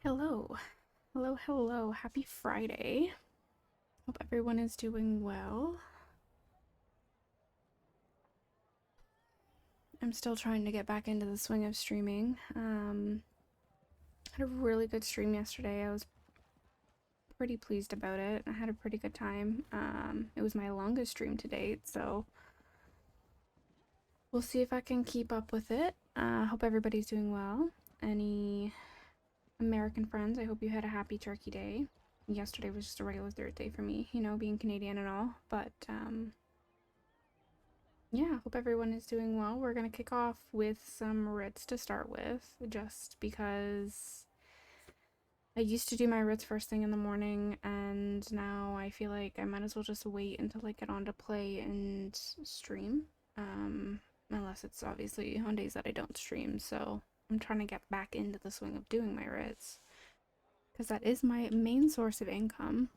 Hello. Hello, hello. Happy Friday. Hope everyone is doing well. I'm still trying to get back into the swing of streaming. Had a really good stream yesterday. I was pretty pleased about it. I had a pretty good time. It was my longest stream to date, so we'll see if I can keep up with it. Hope everybody's doing well. Any American friends, I hope you had a happy Turkey Day. Yesterday was just a regular Thursday for me, you know, being Canadian and all, but yeah, hope everyone is doing well. We're gonna kick off with some writs to start with, just because I used to do my writs first thing in the morning, and now I feel like I might as well just wait until I get on to play and stream. Unless it's obviously on days that I don't stream, so I'm trying to get back into the swing of doing my writs, because that is my main source of income.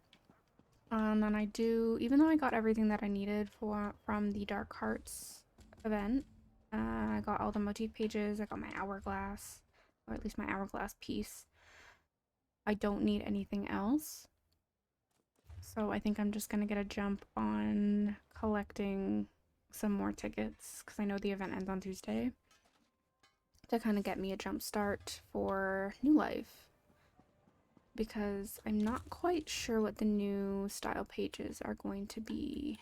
And I do, even though I got everything that I needed from the Dark Hearts event, I got all the motif pages, I got my hourglass, or at least my hourglass piece. I don't need anything else. So I think I'm just gonna get a jump on collecting some more tickets, because I know the event ends on Tuesday, to kind of get me a jump start for New Life. Because I'm not quite sure what the new style pages are going to be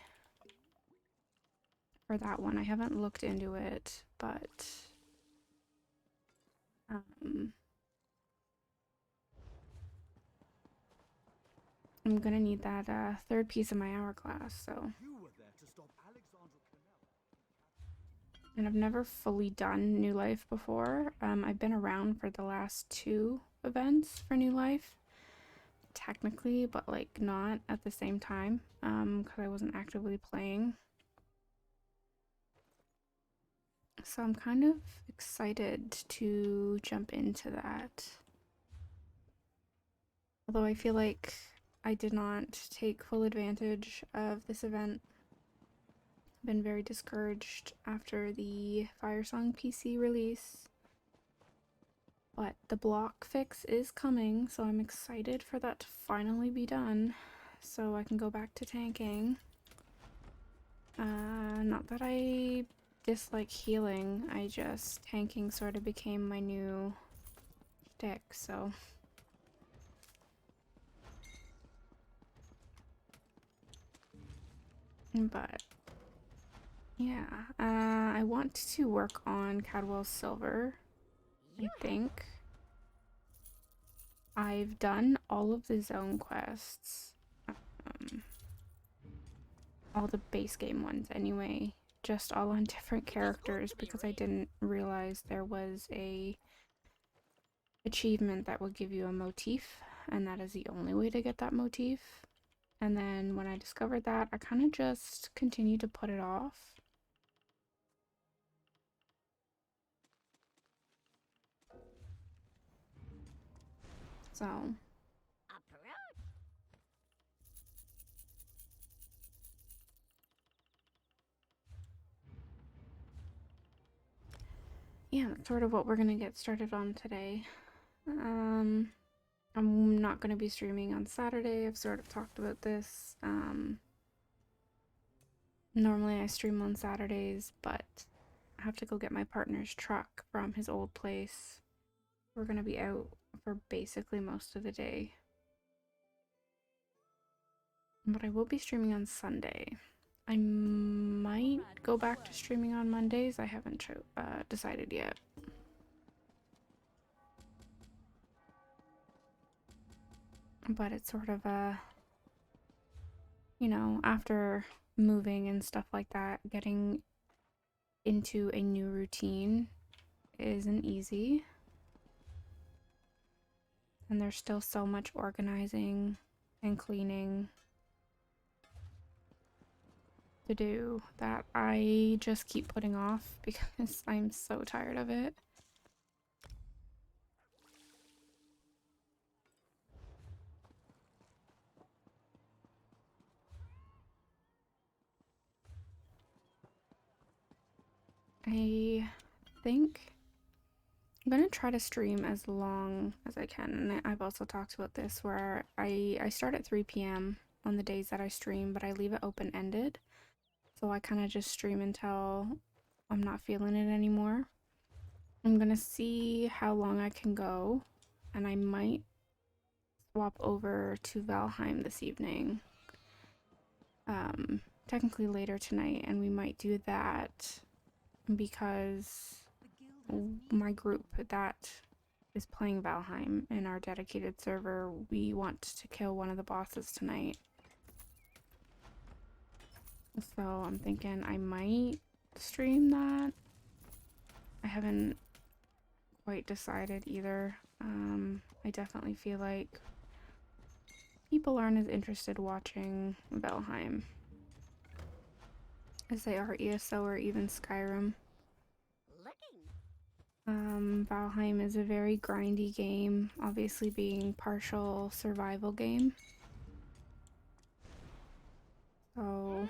for that one. I haven't looked into it, but I'm gonna need that third piece of my hourglass, so. And I've never fully done New Life before. I've been around for the last two events for New Life, technically, but like not at the same time, because I wasn't actively playing. So I'm kind of excited to jump into that. Although I feel like I did not take full advantage of this event. Been very discouraged after the Firesong PC release. But the block fix is coming, so I'm excited for that to finally be done, so I can go back to tanking. Not that I dislike healing, I just, tanking sort of became my new shtick, so. But yeah, I want to work on Cadwell's Silver, I think. I've done all of the zone quests, all the base game ones anyway, just all on different characters, because I didn't realize there was a achievement that will give you a motif, and that is the only way to get that motif. And then when I discovered that, I kind of just continued to put it off. So yeah, that's sort of what we're gonna get started on today. I'm not gonna be streaming on Saturday. I've sort of talked about this. Normally I stream on Saturdays, but I have to go get my partner's truck from his old place. We're gonna be out for basically most of the day. But I will be streaming on Sunday. I might go back to streaming on Mondays. I haven't decided yet. But it's sort of a, you know, after moving and stuff like that, getting into a new routine isn't easy. And there's still so much organizing and cleaning to do that I just keep putting off because I'm so tired of it. I think I'm gonna try to stream as long as I can, and I've also talked about this where I start at 3 p.m. on the days that I stream, but I leave it open-ended. So I kind of just stream until I'm not feeling it anymore. I'm gonna see how long I can go, and I might swap over to Valheim this evening. Technically later tonight, and we might do that because my group that is playing Valheim in our dedicated server, we want to kill one of the bosses tonight. So I'm thinking I might stream that. I haven't quite decided either. I definitely feel like people aren't as interested watching Valheim as they are ESO or even Skyrim. Valheim is a very grindy game, obviously being partial survival game. So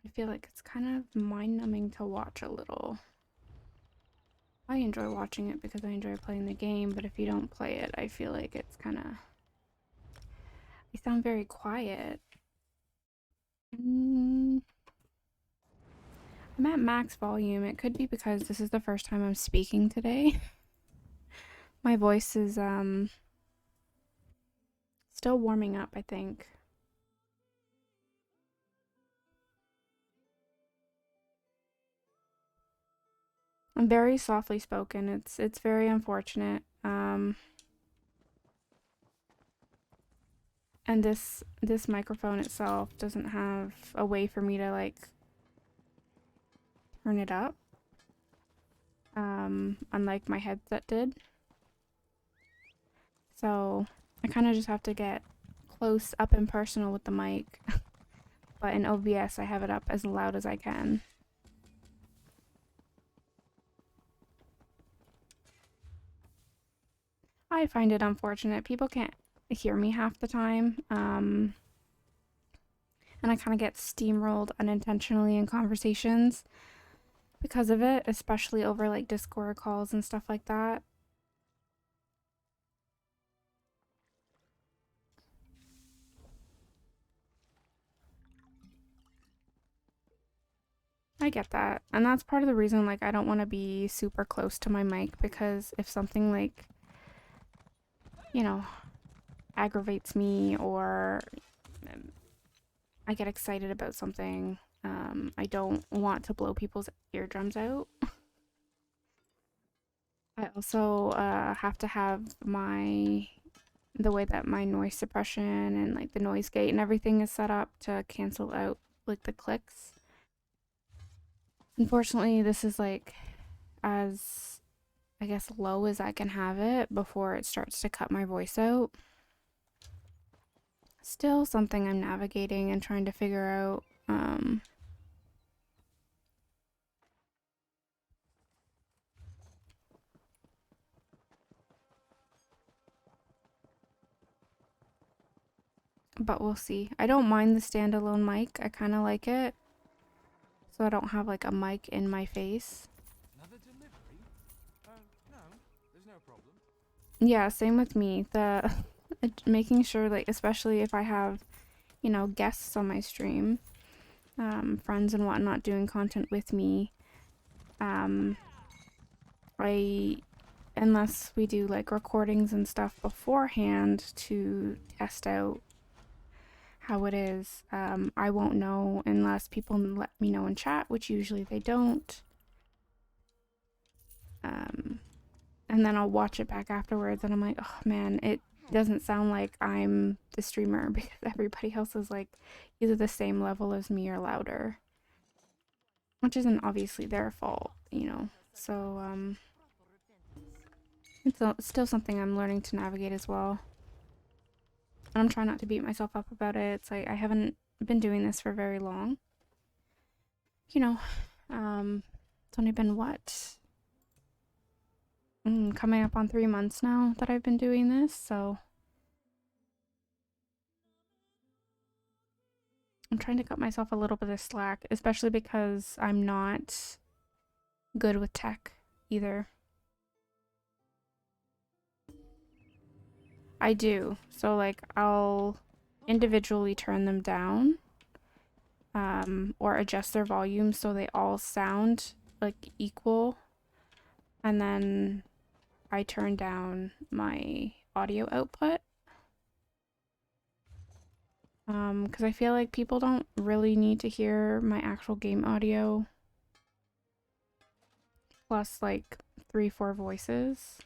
I feel like it's kind of mind-numbing to watch a little. I enjoy watching it because I enjoy playing the game, but if you don't play it, I feel like it's kind of... You sound very quiet. I'm at max volume. It could be because this is the first time I'm speaking today. My voice is still warming up, I think. I'm very softly spoken. It's very unfortunate. And this microphone itself doesn't have a way for me to like turn it up. Unlike my headset did. So I kind of just have to get close up and personal with the mic. But in OBS I have it up as loud as I can. I find it unfortunate. People can't hear me half the time. And I kind of get steamrolled unintentionally in conversations because of it, especially over like Discord calls and stuff like that. I get that. And that's part of the reason like I don't want to be super close to my mic, because if something like, you know, aggravates me or I get excited about something, I don't want to blow people's eardrums out. I also have to have the way that my noise suppression and like the noise gate and everything is set up to cancel out like the clicks. Unfortunately, this is like as, I guess, low as I can have it before it starts to cut my voice out. Still something I'm navigating and trying to figure out. But we'll see. I don't mind the standalone mic. I kind of like it. So I don't have like a mic in my face. Another delivery? No, there's no problem. Yeah, same with me. The making sure, like, especially if I have, you know, guests on my stream, friends and whatnot doing content with me, unless we do like recordings and stuff beforehand to test out how it is, I won't know unless people let me know in chat, which usually they don't. And then I'll watch it back afterwards and I'm like, oh man, it doesn't sound like I'm the streamer, because everybody else is like either the same level as me or louder. Which isn't obviously their fault, you know. So, it's still something I'm learning to navigate as well. And I'm trying not to beat myself up about it. It's like I haven't been doing this for very long. You know, it's only been what? Coming up on 3 months now that I've been doing this, so I'm trying to cut myself a little bit of slack, especially because I'm not good with tech either. I do. So like I'll individually turn them down or adjust their volume so they all sound like equal. And then I turn down my audio output. Because I feel like people don't really need to hear my actual game audio plus like 3-4 voices.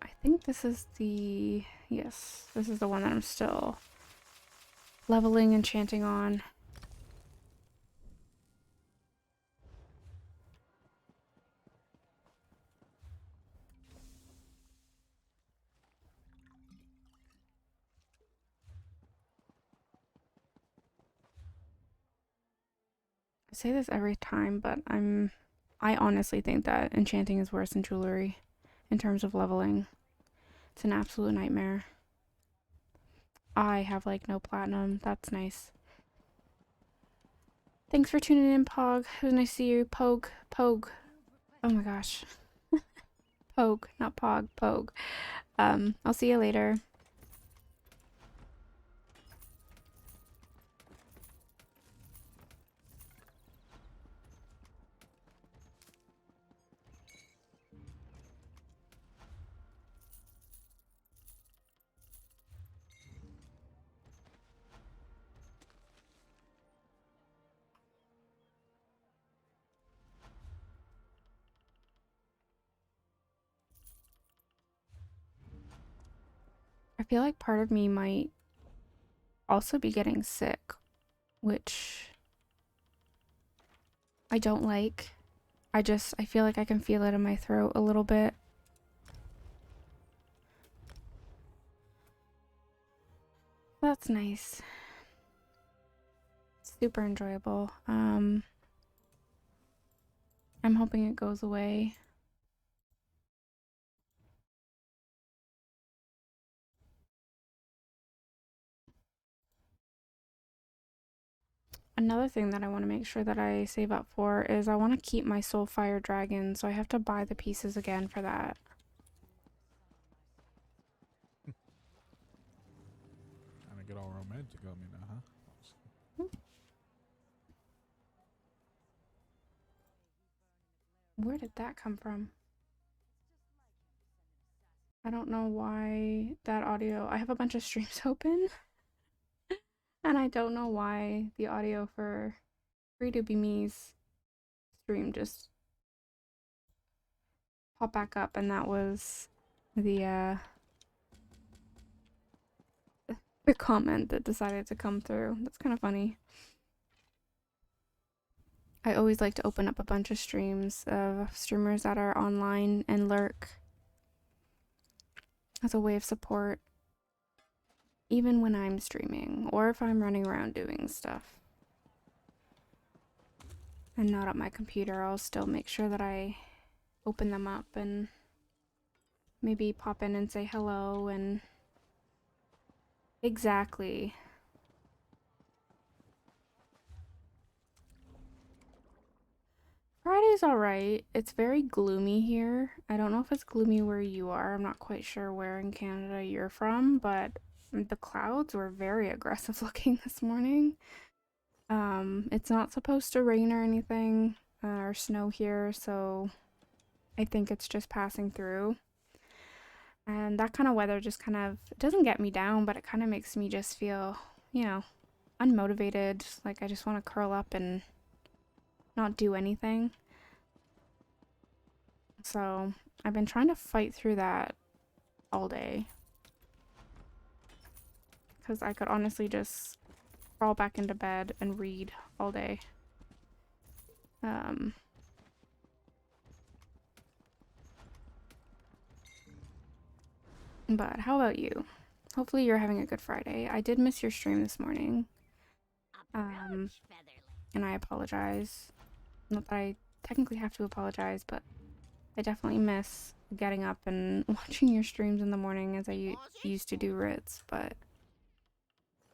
I think this is the, yes, this is the one that I'm still leveling and chanting on. I say this every time, but I honestly think that enchanting is worse than jewelry in terms of leveling. It's an absolute nightmare. I have like no platinum. That's nice. Thanks for tuning in, Pog. It was nice to see you. Pogue. Pogue. Oh my gosh. Pogue, not Pog. Pogue. I'll see you later. I feel like part of me might also be getting sick, which I don't like. I feel like I can feel it in my throat a little bit. That's nice. Super enjoyable. I'm hoping it goes away. Another thing that I want to make sure that I save up for is I want to keep my Soulfire Dragon, so I have to buy the pieces again for that. Trying to get all romantic on me now, huh? Where did that come from? I don't know why that audio... I have a bunch of streams open. And I don't know why the audio for Free to Be Me's stream just popped back up, and that was the comment that decided to come through. That's kind of funny. I always like to open up a bunch of streams of streamers that are online and lurk as a way of support, even when I'm streaming or if I'm running around doing stuff and not at my computer. I'll still make sure that I open them up and maybe pop in and say hello. And exactly. Friday's alright. It's very gloomy here. I don't know if it's gloomy where you are. I'm not quite sure where in Canada you're from, but the clouds were very aggressive looking this morning. It's not supposed to rain or anything, or snow here, so I think it's just passing through. And that kind of weather just kind of, it doesn't get me down, but it kind of makes me just feel, you know, unmotivated. Like I just want to curl up and not do anything. So I've been trying to fight through that all day. Because I could honestly just crawl back into bed and read all day. But how about you? Hopefully you're having a good Friday. I did miss your stream this morning. And I apologize. Not that I technically have to apologize, but I definitely miss getting up and watching your streams in the morning as I used to do Ritz, but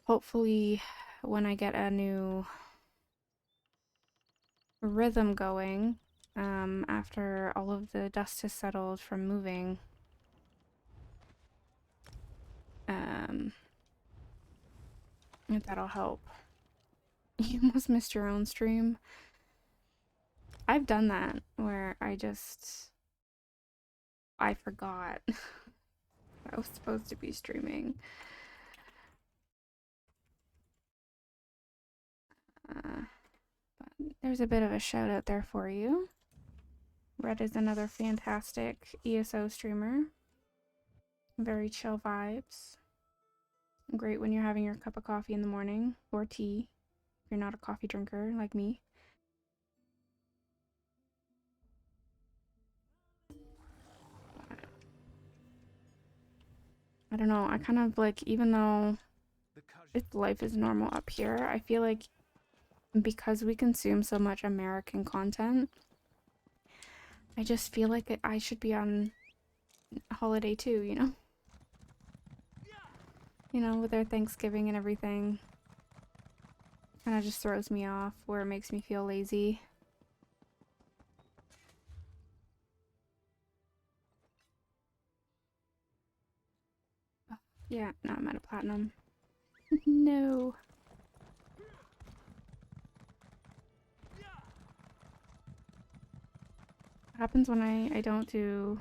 hopefully when I get a new rhythm going, after all of the dust has settled from moving, if that'll help. You almost missed your own stream. I've done that where I forgot I was supposed to be streaming. But there's a bit of a shout out there for you. Red is another fantastic ESO streamer. Very chill vibes. Great when you're having your cup of coffee in the morning, or tea, if you're not a coffee drinker like me. I don't know, I kind of like, even though life is normal up here, I feel like because we consume so much American content, I just feel like I should be on holiday too, you know? You know, with their Thanksgiving and everything. Kind of just throws me off, where it makes me feel lazy. Oh, yeah, no, I'm out of platinum. No. What happens when I don't do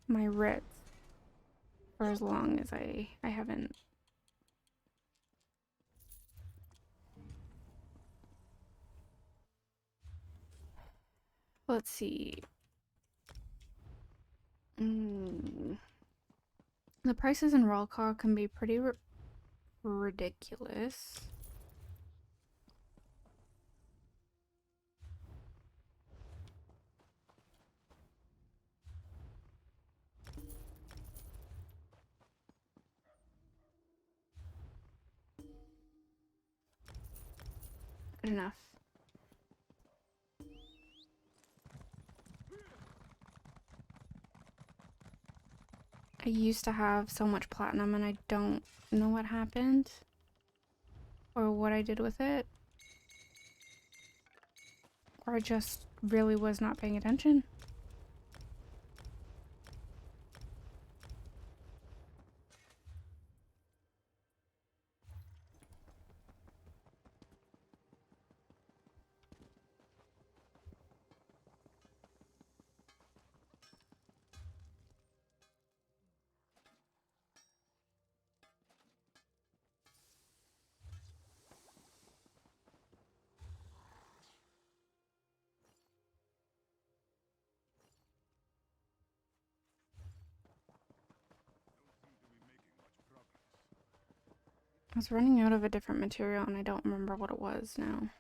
my Ritz for as long as I haven't. Let's see. The prices in Rollcaw can be pretty ridiculous. Good enough. I used to have so much platinum and I don't know what happened or what I did with it. Or I just really was not paying attention. I was running out of a different material and I don't remember what it was now.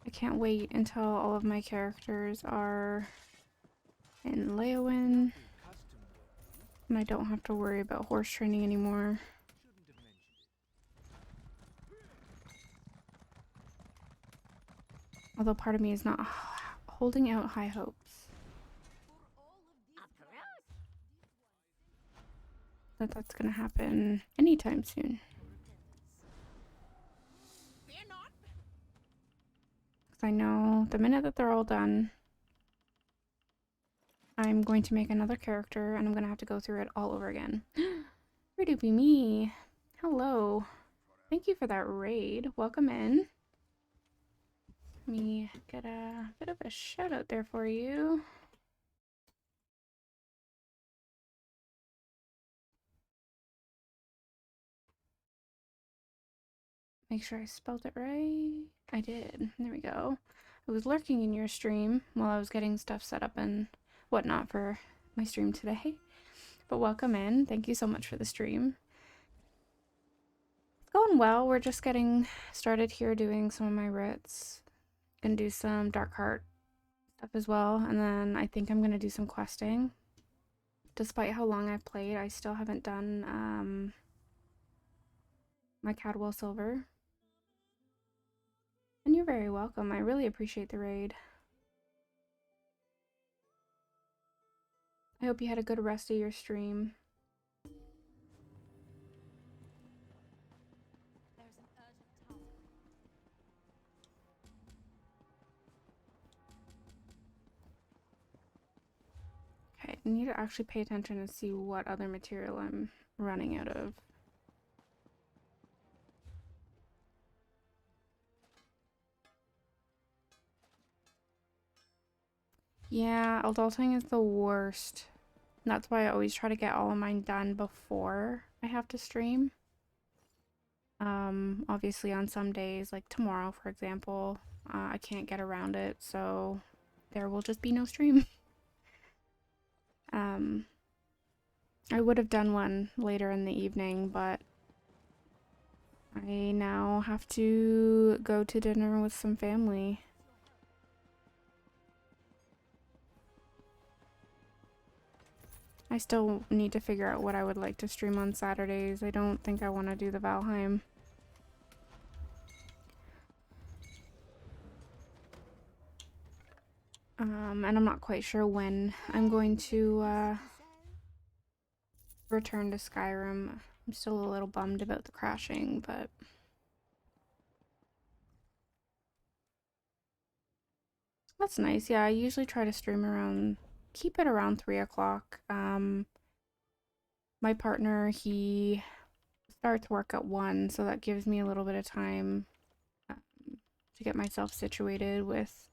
I can't wait until all of my characters are in Leowin and I don't have to worry about horse training anymore. Although part of me is not holding out high hopes that that's gonna happen anytime soon. Because I know the minute that they're all done, I'm going to make another character and I'm gonna have to go through it all over again. Where do be me? Hello. Thank you for that raid. Welcome in. Let me get a bit of a shout out there for you. Make sure I spelled it right. I did. There we go. I was lurking in your stream while I was getting stuff set up and whatnot for my stream today. But welcome in. Thank you so much for the stream. It's going well. We're just getting started here doing some of my writs. Gonna do some Dark Heart stuff as well. And then I think I'm gonna do some questing. Despite how long I've played, I still haven't done my Cadwell Silver. And you're very welcome. I really appreciate the raid. I hope you had a good rest of your stream. Okay, I need to actually pay attention and see what other material I'm running out of. Yeah, adulting is the worst. That's why I always try to get all of mine done before I have to stream. Obviously on some days, like tomorrow, for example, I can't get around it, so there will just be no stream. I would have done one later in the evening, but I now have to go to dinner with some family. I still need to figure out what I would like to stream on Saturdays. I don't think I want to do the Valheim. And I'm not quite sure when I'm going to return to Skyrim. I'm still a little bummed about the crashing, but that's nice. Yeah, I usually try to stream around, keep it around 3 o'clock. My partner, he starts work at 1, so that gives me a little bit of time to get myself situated with,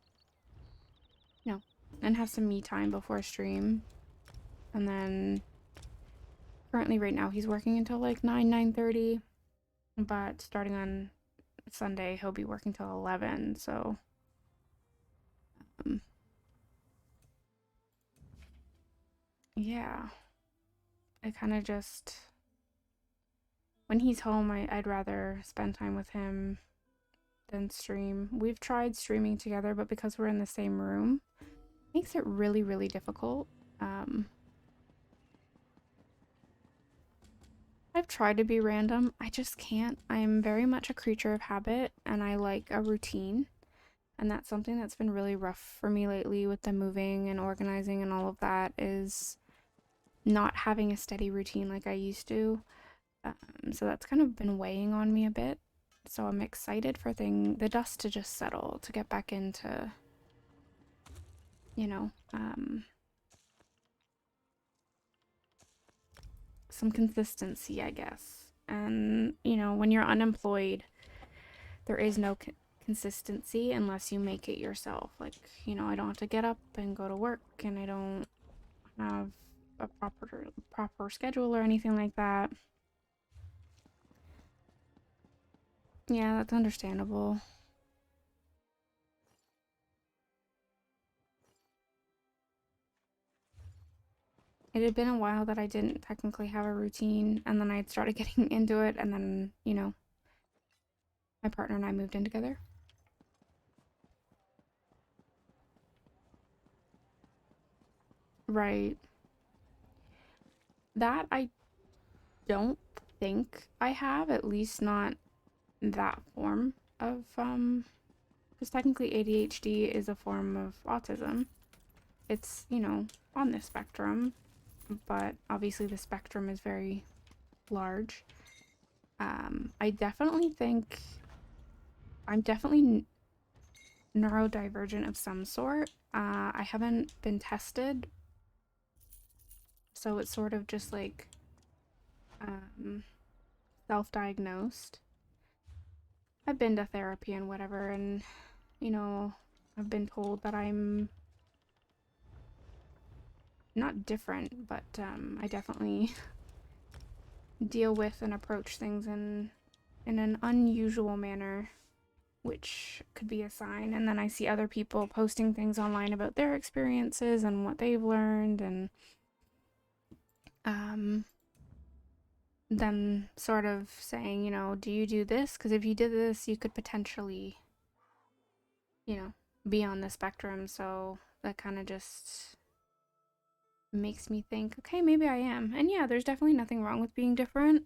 you know, and have some me time before stream. And then currently right now he's working until like 9:30, but starting on Sunday he'll be working till 11, so yeah, I kind of just, when he's home, I'd rather spend time with him than stream. We've tried streaming together, but because we're in the same room, it makes it really, really difficult. I've tried to be random. I just can't. I'm very much a creature of habit, and I like a routine. And that's something that's been really rough for me lately with the moving and organizing and all of that, is not having a steady routine like I used to. So that's kind of been weighing on me a bit. So I'm excited for the dust to just settle, to get back into, you know, some consistency, I guess. And, you know, when you're unemployed, there is no consistency unless you make it yourself. Like, you know, I don't have to get up and go to work, and I don't have a proper schedule or anything like that. Yeah, that's understandable. It had been a while that I didn't technically have a routine, and then I started getting into it, and then, you know, my partner and I moved in together. Right. That I don't think I have, at least not that form of, because technically ADHD is a form of autism. It's, you know, on the spectrum, but obviously the spectrum is very large. I definitely think I'm definitely neurodivergent of some sort. I haven't been tested, so it's sort of just like self-diagnosed. I've been to therapy and whatever, and, you know, I've been told that I'm not different, but I definitely deal with and approach things in an unusual manner, which could be a sign. And then I see other people posting things online about their experiences and what they've learned, and them sort of saying, you know, do you do this? Because if you did this, you could potentially, you know, be on the spectrum. So that kind of just makes me think, okay, maybe I am. And yeah, there's definitely nothing wrong with being different,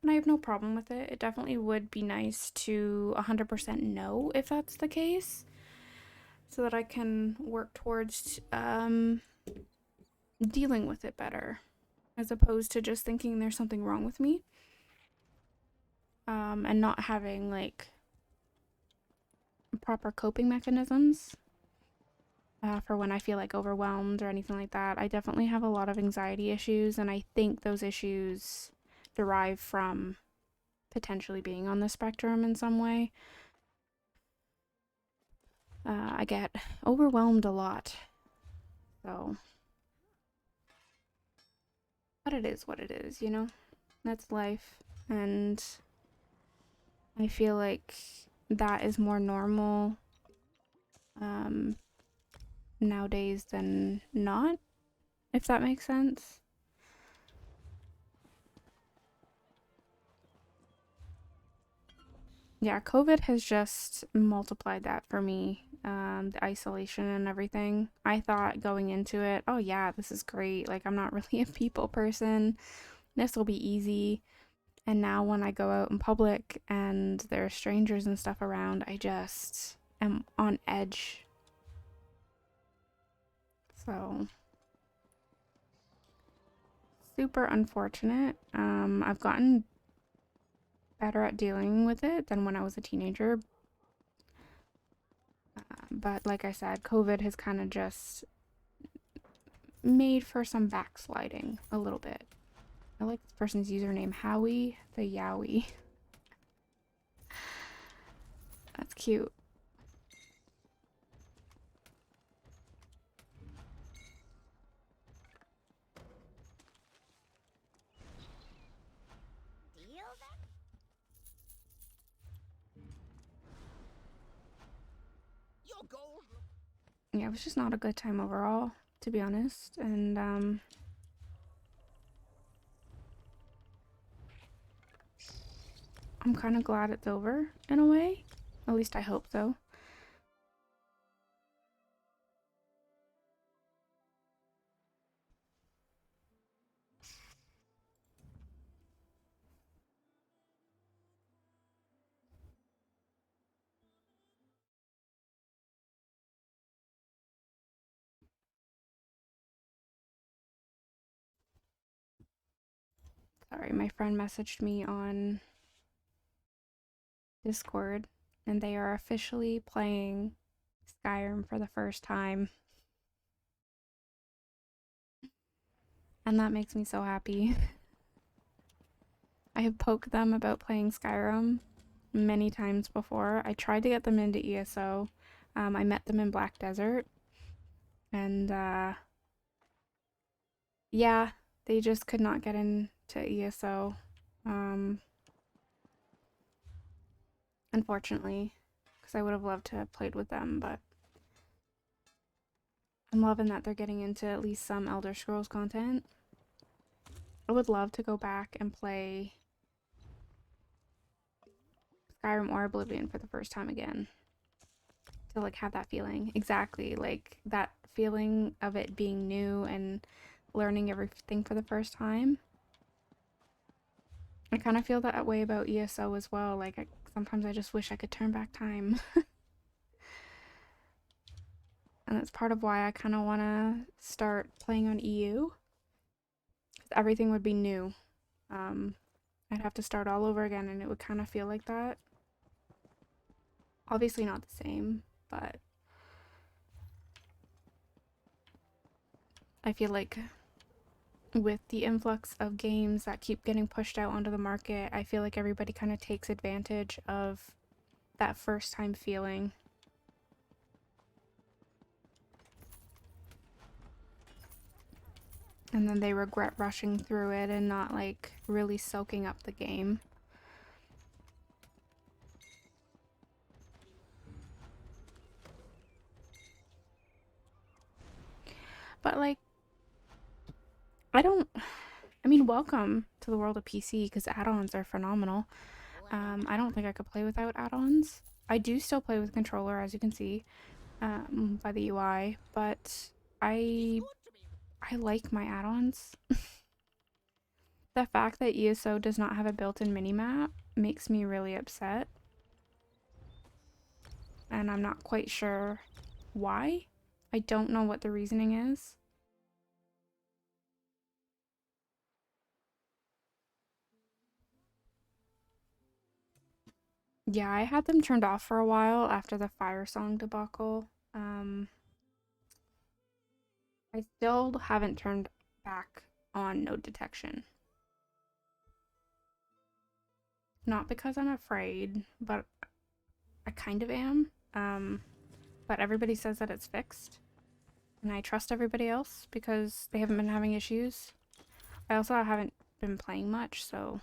and I have no problem with it. It definitely would be nice to 100% know if that's the case so that I can work towards dealing with it better as opposed to just thinking there's something wrong with me, and not having like proper coping mechanisms for when I feel like overwhelmed or anything like that. I definitely have a lot of anxiety issues, and I think those issues derive from potentially being on the spectrum in some way. I get overwhelmed a lot, so, but it is what it is, you know? That's life, and I feel like that is more normal um, nowadays than not, if that makes sense. Yeah, COVID has just multiplied that for me. The isolation and everything. I thought going into it, oh yeah, this is great. Like, I'm not really a people person. This will be easy. And now when I go out in public and there are strangers and stuff around, I just am on edge. So, super unfortunate. I've gotten better at dealing with it than when I was a teenager. But like I said, COVID has kind of just made for some backsliding a little bit. I like this person's username, Howie the Yowie. That's cute. Yeah, it was just not a good time overall, to be honest. And I'm kind of glad it's over in a way. At least I hope so. Sorry, my friend messaged me on Discord, and they are officially playing Skyrim for the first time. And that makes me so happy. I have poked them about playing Skyrim many times before. I tried to get them into ESO. I met them in Black Desert, and yeah, they just could not get into ESO. Unfortunately, because I would have loved to have played with them, but I'm loving that they're getting into at least some Elder Scrolls content. I would love to go back and play Skyrim or Oblivion for the first time again. To like have that feeling. Exactly. Like that feeling of it being new and learning everything for the first time. I kind of feel that way about ESO as well. Like sometimes I just wish I could turn back time. And that's part of why I kind of want to start playing on EU. Everything would be new. I'd have to start all over again, and it would kind of feel like that. Obviously not the same, but I feel like with the influx of games that keep getting pushed out onto the market, I feel like everybody kind of takes advantage of that first time feeling. And then they regret rushing through it and not like really soaking up the game. But like, I mean, welcome to the world of PC because add-ons are phenomenal. I don't think I could play without add-ons. I do still play with controller, as you can see. by the UI, but I I like my add-ons. The fact that ESO does not have a built-in minimap makes me really upset, and I'm not quite sure why. I don't know what the reasoning is. Yeah, I had them turned off for a while after the Fire Song debacle. I still haven't turned back on node detection. Not because I'm afraid, but I kind of am. But everybody says that it's fixed. And I trust everybody else because they haven't been having issues. I also haven't been playing much, so.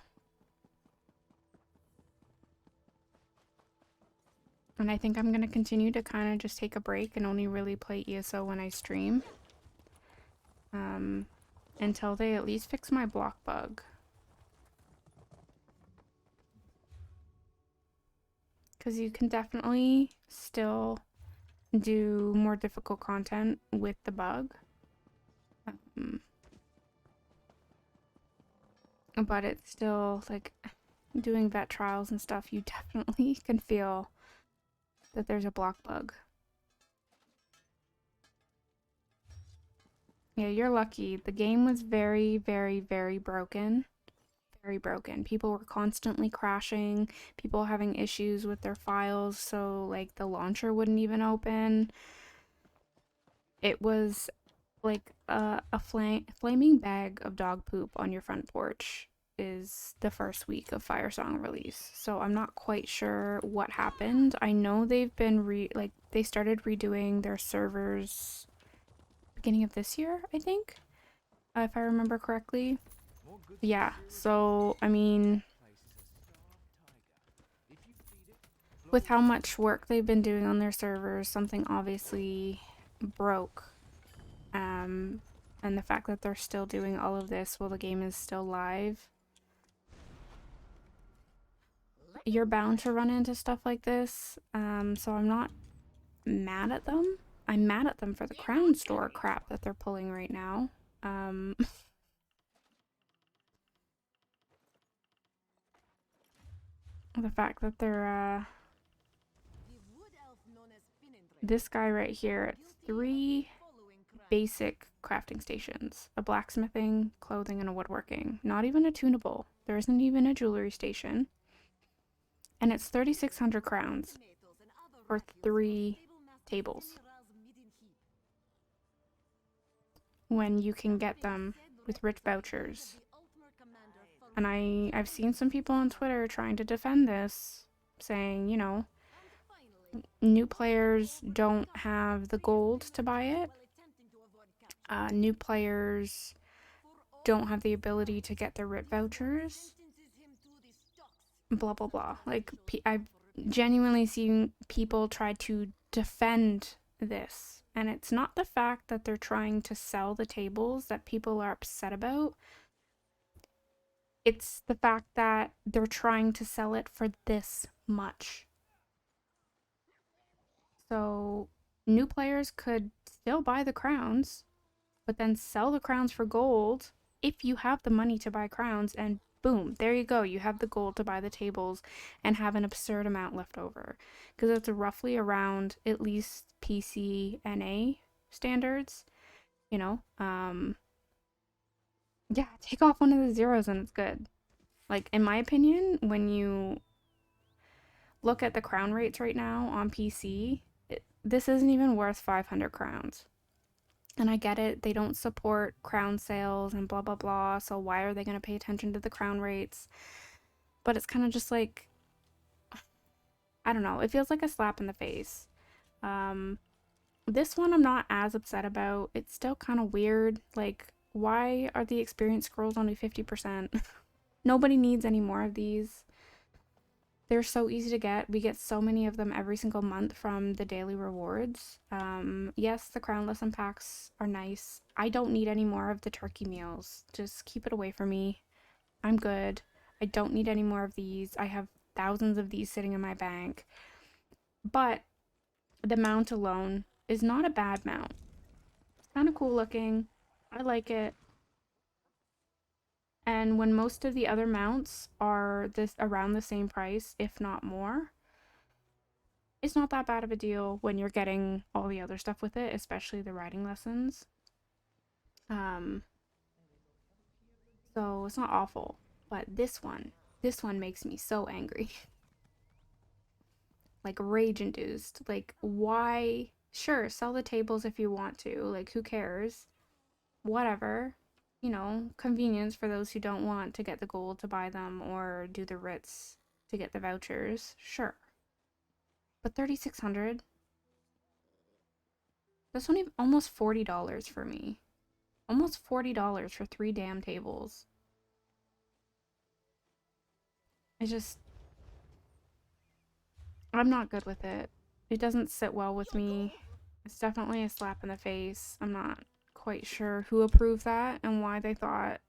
And I think I'm going to continue to kind of just take a break and only really play ESO when I stream. Until they at least fix my block bug. Because you can definitely still do more difficult content with the bug. But it's still, like, doing vet trials and stuff, you definitely can feel that there's a block bug. Yeah, you're lucky. The game was very, very, very broken. Very broken. People were constantly crashing, people having issues with their files, so like the launcher wouldn't even open. It was like a flaming bag of dog poop on your front porch is the first week of Firesong release. So I'm not quite sure what happened. I know they've been they started redoing their servers beginning of this year, I think, if I remember correctly. Yeah, so I mean, with how much work they've been doing on their servers, something obviously broke. And the fact that they're still doing all of this while the game is still live, you're bound to run into stuff like this. So I'm not mad at them. I'm mad at them for the Crown Store crap that they're pulling right now. The fact that they're, this guy right here, it's 3 basic crafting stations, a blacksmithing, clothing, and a woodworking. Not even a tunable. There isn't even a jewelry station. And it's 3,600 crowns for 3 tables. When you can get them with rich vouchers. And I've seen some people on Twitter trying to defend this, saying, you know, new players don't have the gold to buy it. New players don't have the ability to get the RIP vouchers. Blah, blah, blah. Like, I've genuinely seen people try to defend this. And it's not the fact that they're trying to sell the tables that people are upset about. It's the fact that they're trying to sell it for this much. So new players could still buy the crowns, but then sell the crowns for gold if you have the money to buy crowns, and boom, there you go. You have the gold to buy the tables and have an absurd amount left over. Because it's roughly around at least PC NA standards, you know? Yeah, take off one of the zeros and it's good. Like, in my opinion, when you look at the crown rates right now on PC, this isn't even worth 500 crowns. And I get it, they don't support crown sales and blah blah blah, so why are they going to pay attention to the crown rates? But it's kind of just like, I don't know, it feels like a slap in the face. This one I'm not as upset about. It's still kind of weird. Like, why are the experience scrolls only 50%? Nobody needs any more of these. They're so easy to get. We get so many of them every single month from the daily rewards. Yes, the crown lesson packs are nice. I don't need any more of the turkey meals. Just keep it away from me. I'm good. I don't need any more of these. I have thousands of these sitting in my bank. But the mount alone is not a bad mount. It's kind of cool looking. I like it. And when most of the other mounts are this around the same price, if not more, it's not that bad of a deal when you're getting all the other stuff with it, especially the riding lessons. Um, so it's not awful. But this one makes me so angry. Like rage induced. Like, why? Sure, sell the tables if you want to. Like, who cares? Whatever. You know, convenience for those who don't want to get the gold to buy them or do the writs to get the vouchers. Sure. But 3,600? That's only almost $40 for me. Almost $40 for 3 damn tables. I just, I'm not good with it. It doesn't sit well with me. It's definitely a slap in the face. I'm not quite sure who approved that and why they thought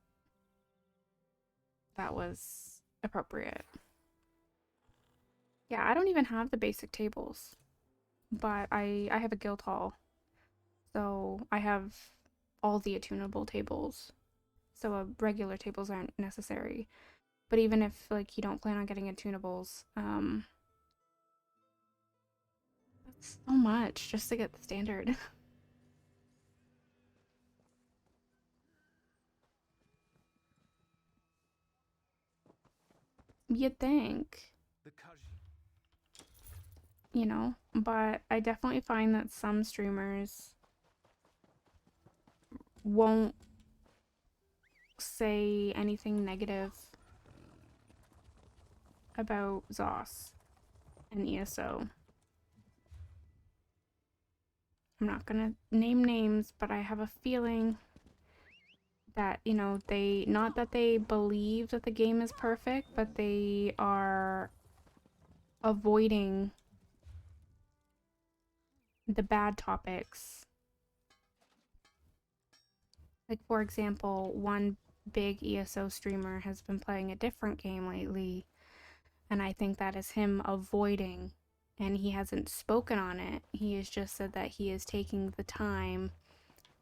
that was appropriate. Yeah, I don't even have the basic tables, but I have a guild hall, so I have all the attunable tables. So regular tables aren't necessary. But even if like you don't plan on getting attunables, that's so much just to get the standard. You'd think, The Kaji. you know, but I definitely find that some streamers won't say anything negative about ZOS and ESO. I'm not gonna name names, but I have a feeling that, you know, they, not that they believe that the game is perfect, but they are avoiding the bad topics. Like, for example, one big ESO streamer has been playing a different game lately, and I think that is him avoiding, and he hasn't spoken on it. He has just said that he is taking the time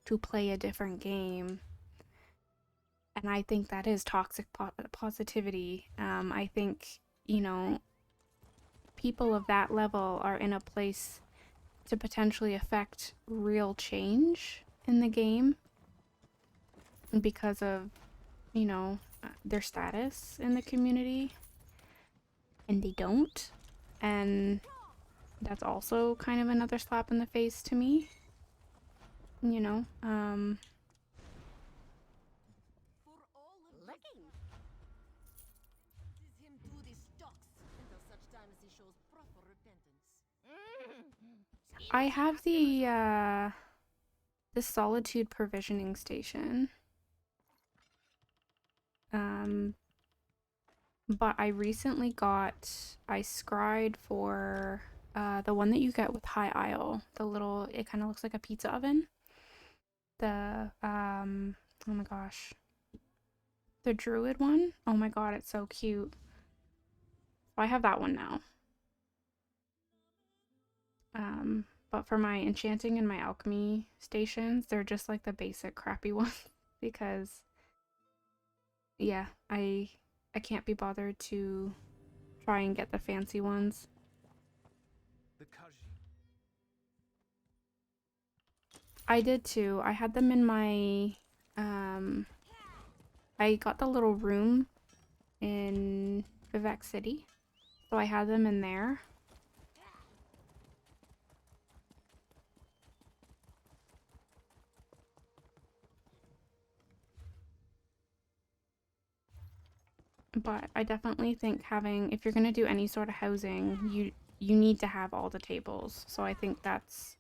to play a different game. And I think that is toxic positivity. I think, you know, people of that level are in a place to potentially affect real change in the game because of, you know, their status in the community, and they don't. And that's also kind of another slap in the face to me, you know. I have the solitude provisioning station. But I recently I scried for the one that you get with High Isle. The little, it kind of looks like a pizza oven. Oh my gosh. The druid one? Oh my god, it's so cute. I have that one now. But for my enchanting and my alchemy stations, they're just like the basic crappy ones because yeah, I can't be bothered to try and get the fancy ones. The Kaji. I did too. I had them in my I got the little room in Vivek City. So I had them in there. But I definitely think having, if you're gonna do any sort of housing, you need to have all the tables. So I think that's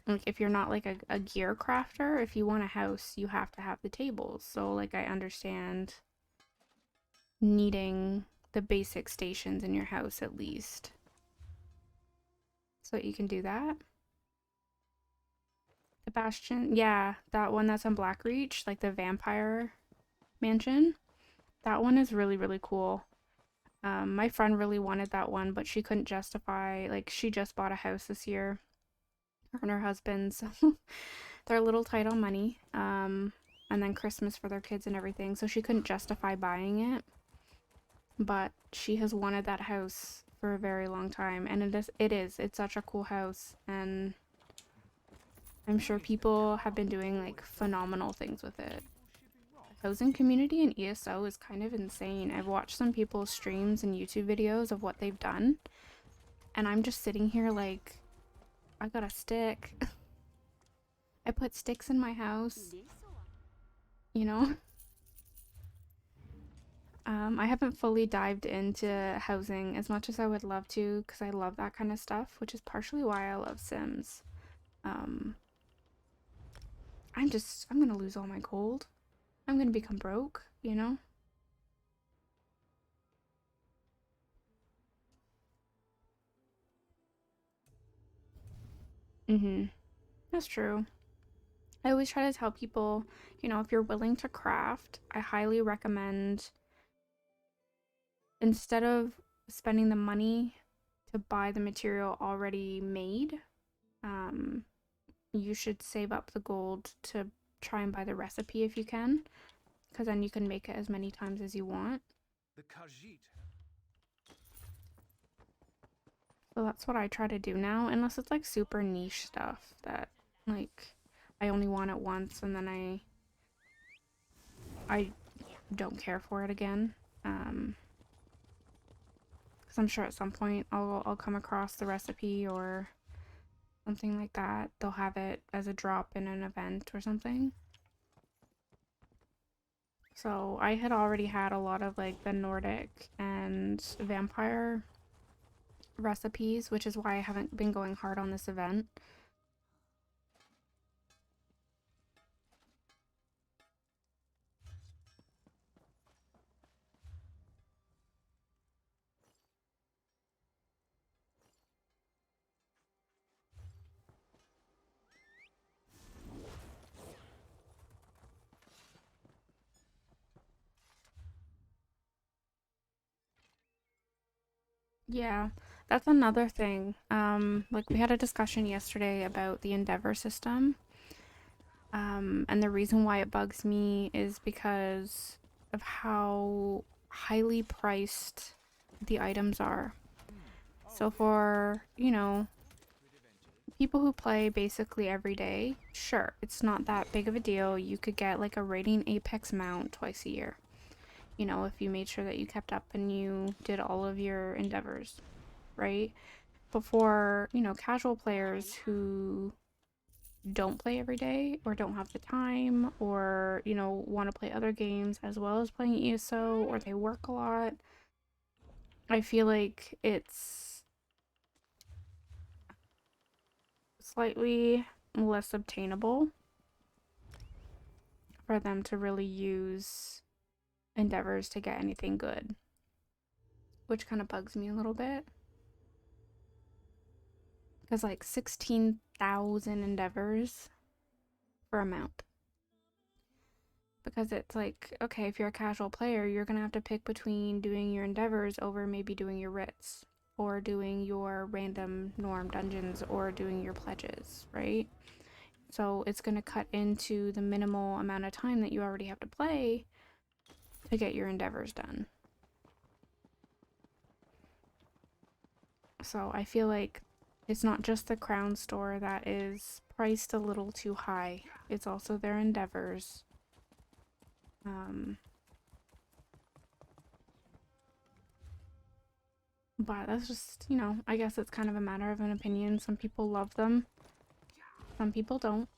like, if you're not like a gear crafter, if you want a house, you have to have the tables. So like, I understand needing the basic stations in your house at least, so that you can do that. The Bastion, yeah, that one that's on Blackreach, like the vampire mansion. That one is really, really cool. My friend really wanted that one, but she couldn't justify, like, she just bought a house this year, her and her husband, so they're a little tight on money. And then Christmas for their kids and everything, so she couldn't justify buying it. But she has wanted that house for a very long time, and it's such a cool house, and I'm sure people have been doing like phenomenal things with it. The housing community in ESO is kind of insane. I've watched some people's streams and YouTube videos of what they've done, and I'm just sitting here like, I got a stick. I put sticks in my house, you know? I haven't fully dived into housing as much as I would love to because I love that kind of stuff, which is partially why I love Sims. Um, I'm gonna lose all my gold. I'm gonna become broke, you know? Mm-hmm. That's true. I always try to tell people, if you're willing to craft, I highly recommend instead of spending the money to buy the material already made, um, you should save up the gold to try and buy the recipe if you can, because then you can make it as many times as you want. The Khajiit. So that's what I try to do now, unless it's like super niche stuff that like I only want it once and then I don't care for it again. Because I'm sure at some point I'll come across the recipe or something like that. They'll have it as a drop in an event or something. So I had already had a lot of like the Nordic and vampire recipes, which is why I haven't been going hard on this event. Yeah, that's another thing. Like we had a discussion yesterday about the Endeavor system. And the reason why it bugs me is because of how highly priced the items are. So for, people who play basically every day, sure, it's not that big of a deal. You could get like a rating Apex mount twice a year. If you made sure that you kept up and you did all of your endeavors, right? But for, casual players who don't play every day or don't have the time or, want to play other games as well as playing ESO or they work a lot, I feel like it's slightly less obtainable for them to really use endeavors to get anything good, which kind of bugs me a little bit. Because like 16,000 endeavors for a mount. Because it's like, okay, if you're a casual player, you're gonna have to pick between doing your endeavors over maybe doing your writs, or doing your random norm dungeons, or doing your pledges, right? So it's gonna cut into the minimal amount of time that you already have to play to get your endeavors done. So I feel like it's not just the crown store that is priced a little too high, it's also their endeavors. But that's just, I guess it's kind of a matter of an opinion. Some people love them, some people don't.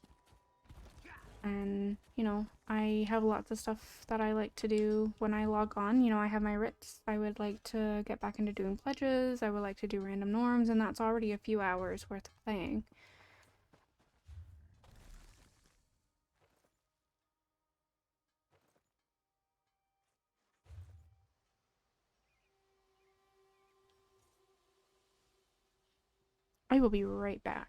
And, I have lots of stuff that I like to do when I log on. I have my writs. I would like to get back into doing pledges. I would like to do random norms, and that's already a few hours worth of playing. I will be right back.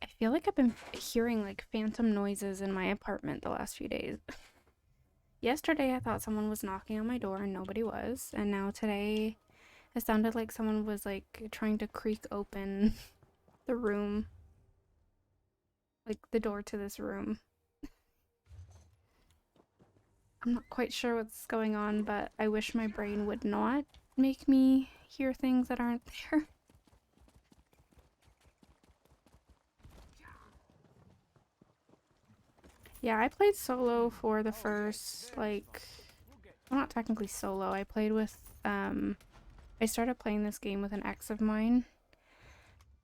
I feel like I've been hearing like phantom noises in my apartment the last few days. Yesterday, I thought someone was knocking on my door and nobody was. And now today, it sounded like someone was like trying to creak open the room, like the door to this room. I'm not quite sure what's going on, but I wish my brain would not make me hear things that aren't there. Yeah, I played solo for the first, like, well, not technically solo. I played with, I started playing this game with an ex of mine.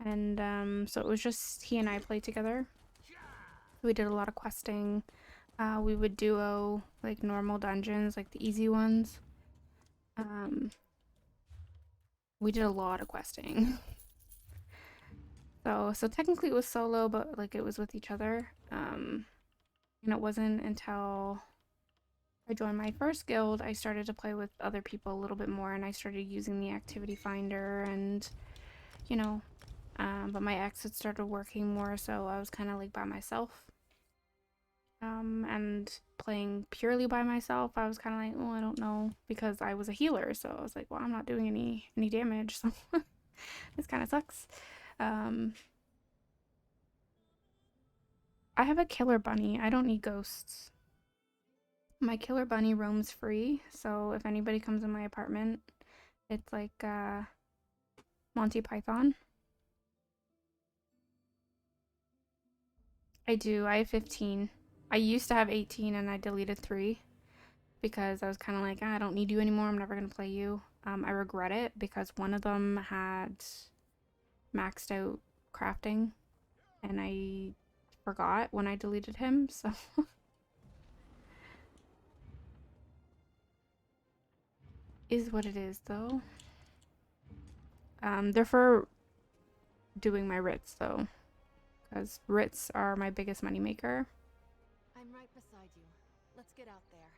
And, so it was just he and I played together. We did a lot of questing. We would duo, like, normal dungeons, like the easy ones. We did a lot of questing. So technically it was solo, but, like, it was with each other. And it wasn't until I joined my first guild, I started to play with other people a little bit more, and I started using the activity finder and, you know, but my ex had started working more, so I was kind of like by myself. And playing purely by myself, I was kind of like, oh, I don't know, because I was a healer, so I was like, well, I'm not doing any damage, so this kind of sucks. I have a killer bunny. I don't need ghosts. My killer bunny roams free, so if anybody comes in my apartment, it's like Monty Python. I do. I have 15. I used to have 18 and I deleted 3 because I was kind of like, I don't need you anymore. I'm never going to play you. I regret it because one of them had maxed out crafting and I forgot when I deleted him, so is what it is though. They're for doing my writs though, because writs are my biggest moneymaker. I'm right beside you. Let's get out there.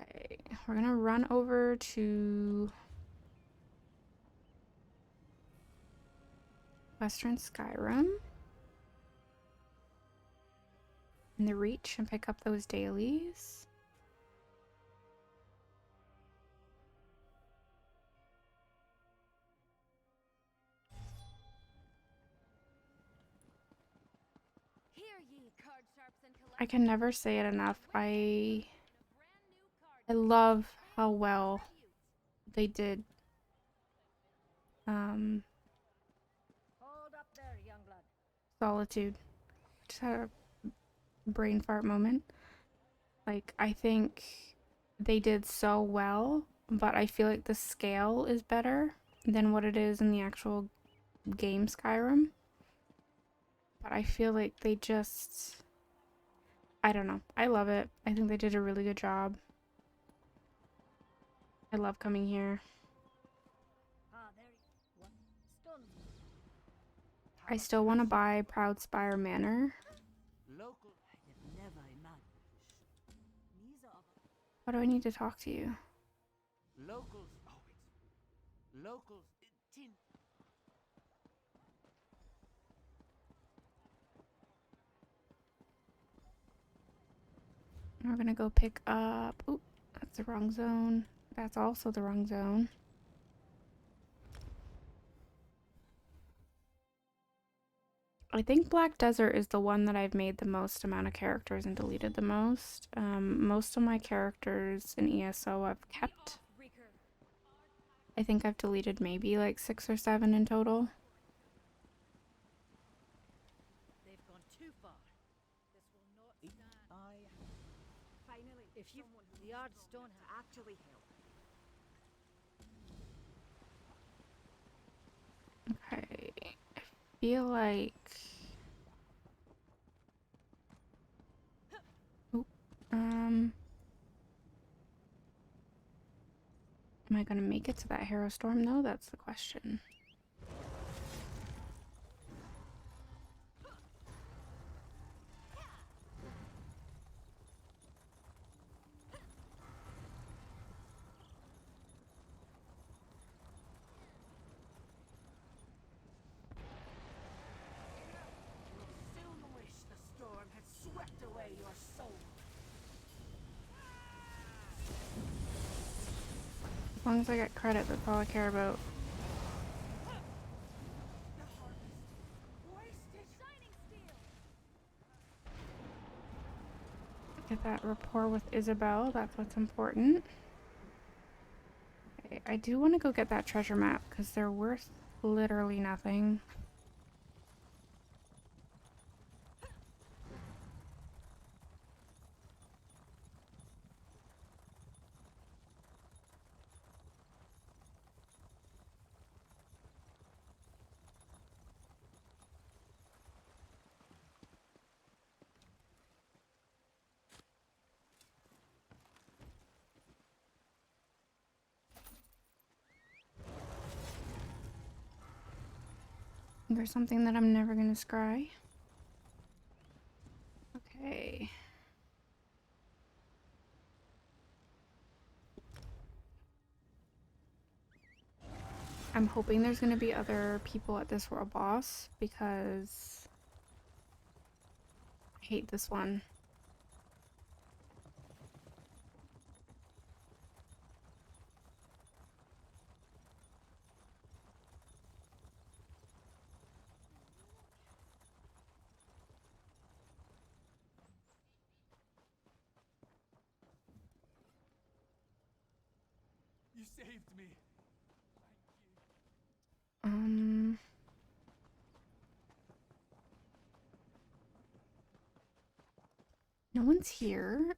Okay, we're gonna run over to Western Skyrim in the Reach and pick up those dailies. I can never say it enough. I love how well they did Hold up there, young blood. Solitude. Just had a brain fart moment. Like, I think they did so well, but I feel like the scale is better than what it is in the actual game Skyrim. But I feel like they just, I don't know. I love it. I think they did a really good job. I love coming here. I still want to buy Proudspire Manor. Local. Why do I need to talk to you? Locals. Oh, it's locals. Tin. We're gonna go pick up. Oop, that's the wrong zone. That's also the wrong zone. I think Black Desert is the one that I've made the most amount of characters and deleted the most. Most of my characters in ESO I've kept. I think I've deleted maybe like 6 or 7 in total. They've gone too far. This will not stand. Finally, if you the odds don't actually help. Okay. I feel like... Oop. Am I gonna make it to that Hero Storm though? That's the question. As long as I get credit, that's all I care about. Get that rapport with Isabel, that's what's important. Okay, I do want to go get that treasure map because they're worth literally nothing. There's something that I'm never gonna scry. Okay. I'm hoping there's gonna be other people at this world boss because I hate this one. You saved me. No one's here.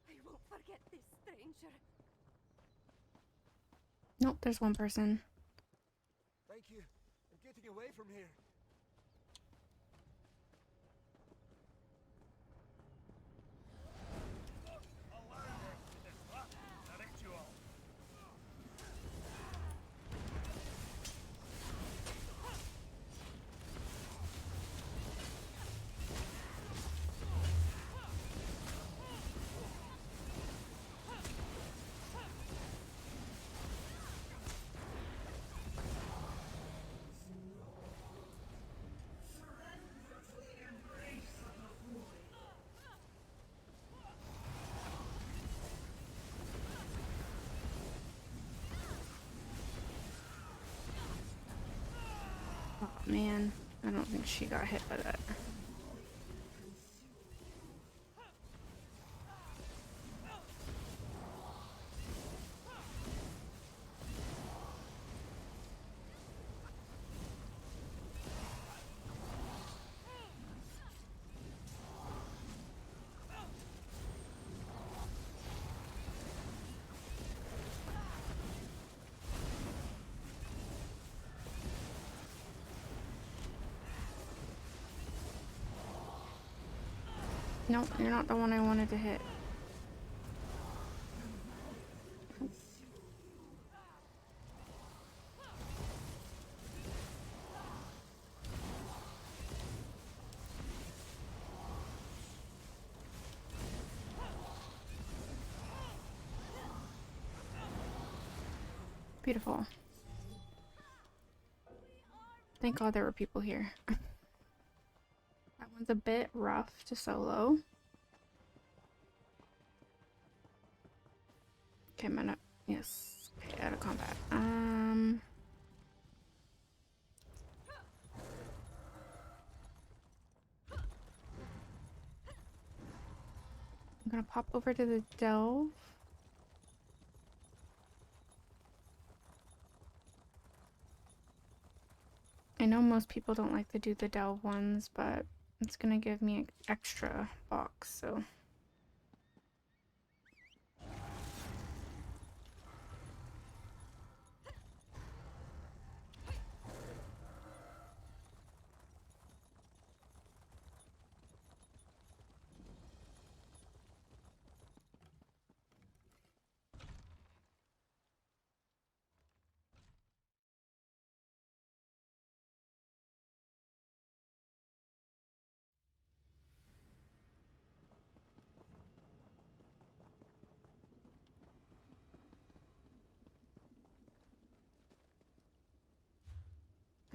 I won't forget this, stranger. Nope, there's one person. Thank you. I'm getting away from here. Oh man, I don't think she got hit by that. Nope, you're not the one I wanted to hit. Beautiful. Thank God there were people here. That one's a bit rough to solo. Okay, I'm gonna... Yes. Okay, out of combat. I'm gonna pop over to the delve. I know most people don't like to do the delve ones, but it's gonna give me an extra box, so...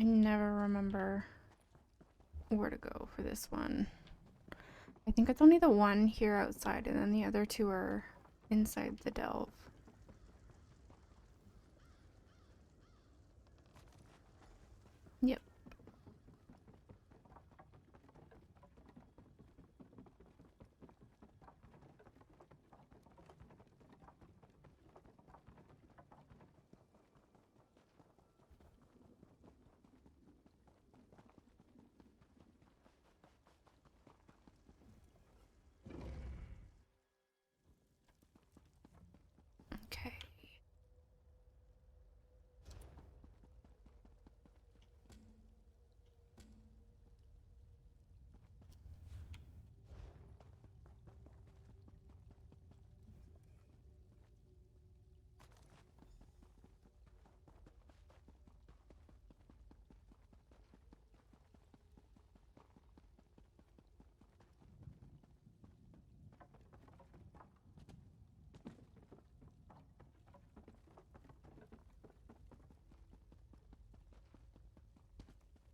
I never remember where to go for this one. I think it's only the one here outside, and then the other two are inside the delve. Yep. Okay.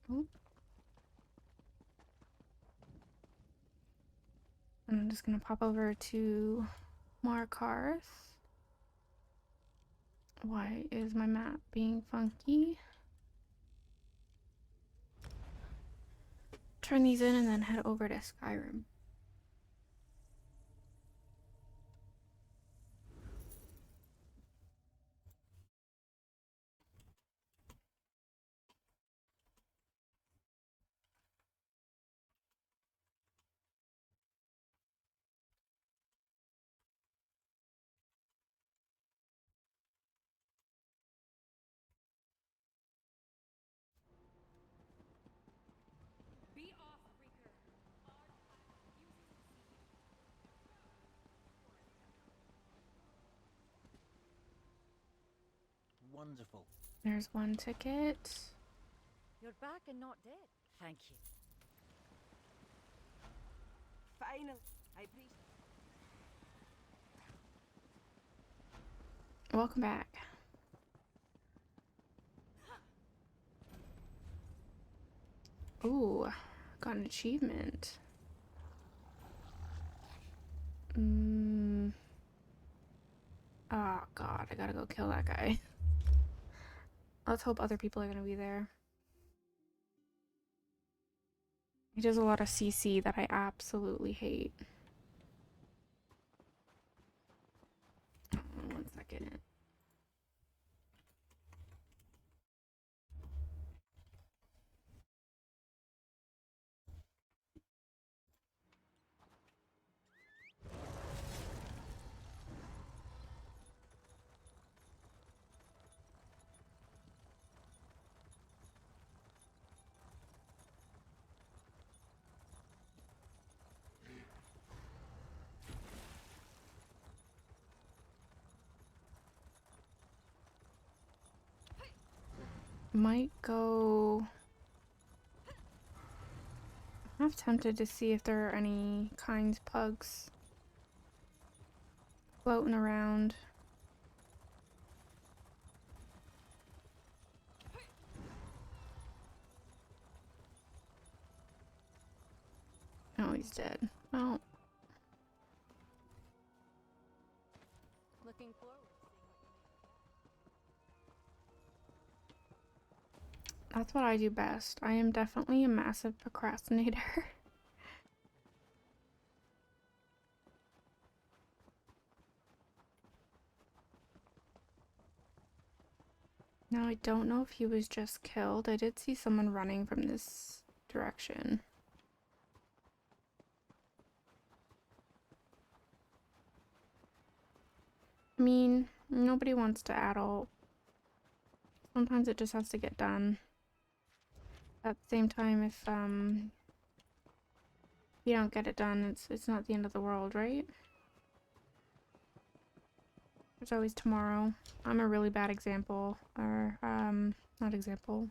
Oh. I'm just gonna pop over to Markarth. Why is my map being funky? Turn these in and then head over to Skyrim. Be off, Reeker. Wonderful. There's one ticket. You're back and not dead. Thank you. Finally, I appreciate. Welcome back. Ooh, got an achievement. Oh god, I gotta go kill that guy. Let's hope other people are gonna be there. He does a lot of CC that I absolutely hate. Oh, 1 second. Might go. I'm tempted to see if there are any kind pugs floating around. Oh, he's dead. Oh, Looking forward to seeing what that's what I do best. I am definitely a massive procrastinator. Now, I don't know if he was just killed. I did see someone running from this direction. I mean, nobody wants to adult. Sometimes it just has to get done. At the same time, if you don't get it done, it's not the end of the world, right? There's always tomorrow. I'm a really bad example, or not example.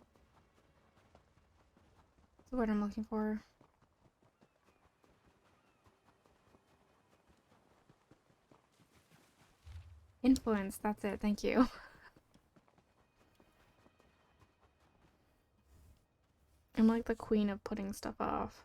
That's the word I'm looking for. Influence, that's it, thank you. I'm like the queen of putting stuff off.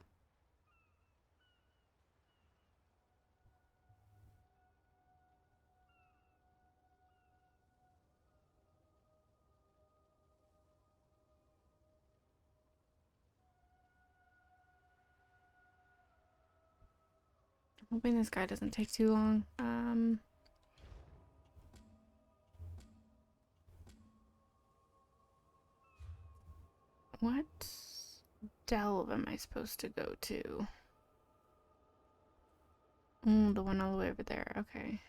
Hoping this guy doesn't take too long. What delve am I supposed to go to? The one all the way over there. Okay.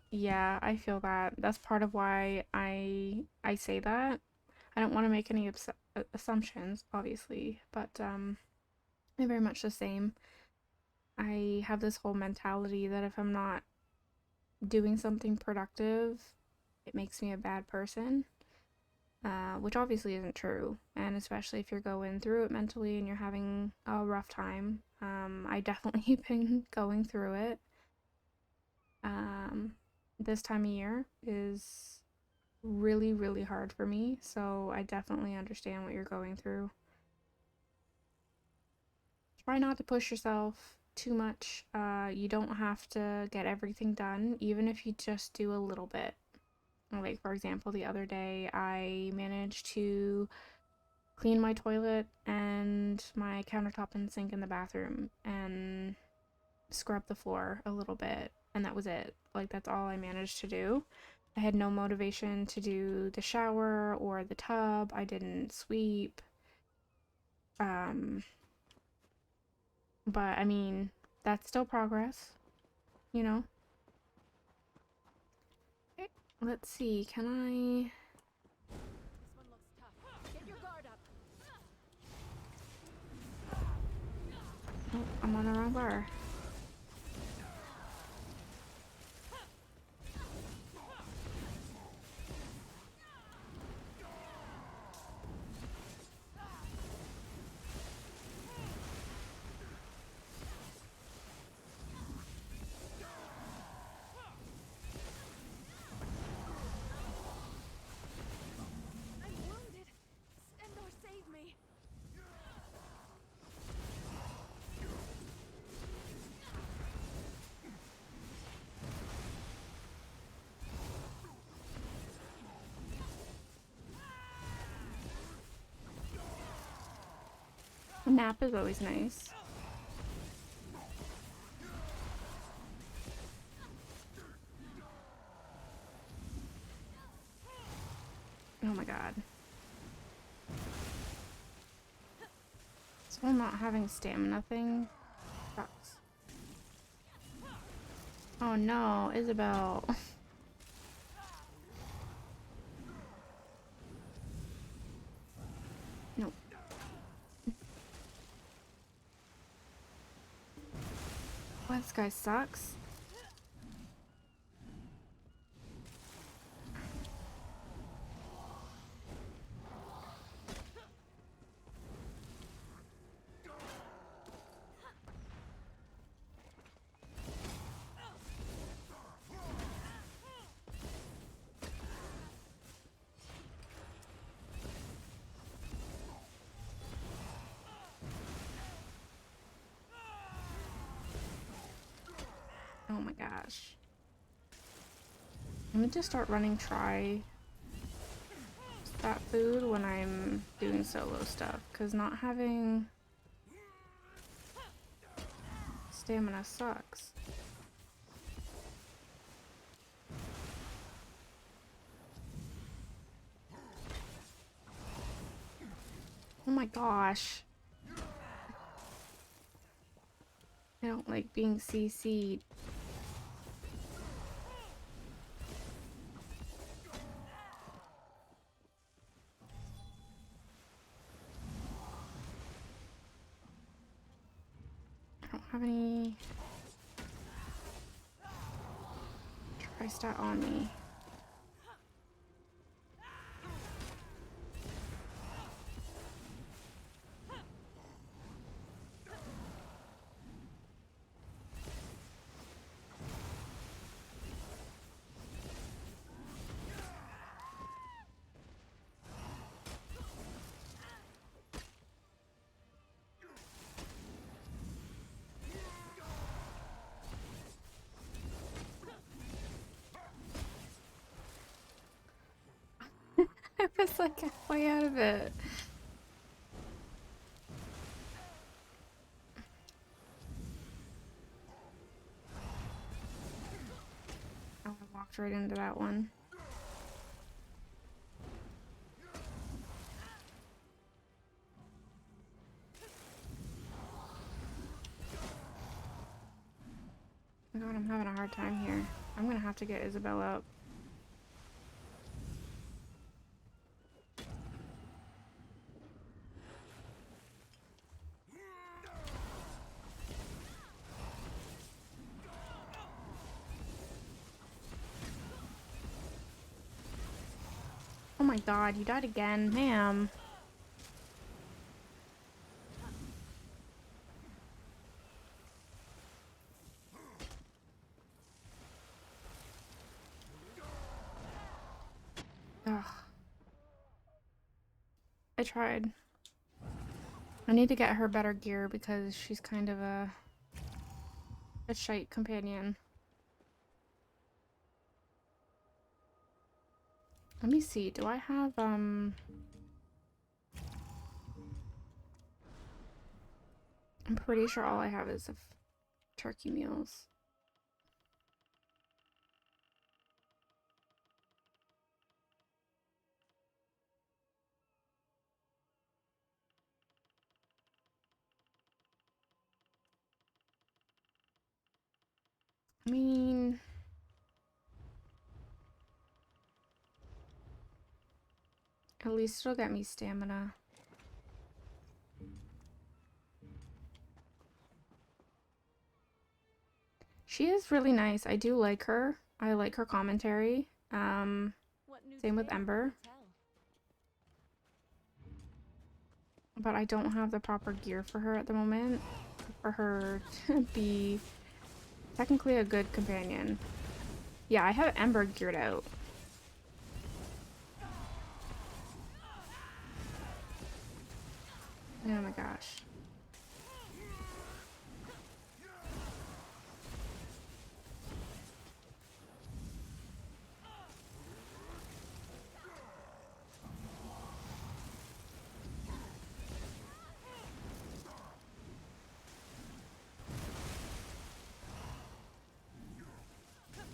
Yeah, I feel that. That's part of why I say that. I don't want to make any assumptions, obviously, but I'm very much the same. I have this whole mentality that if I'm not doing something productive, it makes me a bad person, which obviously isn't true. And especially if you're going through it mentally and you're having a rough time, I definitely been going through it. This time of year is really, really hard for me, so I definitely understand what you're going through. Try not to push yourself too much. You don't have to get everything done, even if you just do a little bit. Like, for example, the other day I managed to clean my toilet and my countertop and sink in the bathroom and scrub the floor a little bit, and that was it. Like, that's all I managed to do. I had no motivation to do the shower or the tub. I didn't sweep. But I mean, that's still progress, you know? Okay, let's see, can I... This one looks tough. Get your guard up. Oh, I'm on the wrong bar. I'm wounded. Endor, save me. A nap is always nice. Oh my god. So I'm not having stamina thing. Sucks. Oh no, Isabel. No. Well, this guy sucks. Oh my gosh. I need to start running try that food when I'm doing solo stuff, because not having stamina sucks. Oh my gosh. I don't like being CC'd. I don't have any tri-stat on me. I was like halfway out of it. walked right into that one. Oh my god, I'm having a hard time here. I'm gonna have to get Isabel up. Oh my god, you died again, ma'am. Ugh. I tried. I need to get her better gear because she's kind of a shite companion. Let me see, do I have, I'm pretty sure all I have is turkey meals. I mean, at least it'll get me stamina. She is really nice. I do like her. I like her commentary. Same with Ember. But I don't have the proper gear for her at the moment. For her to be technically a good companion. Yeah, I have Ember geared out. Oh my gosh.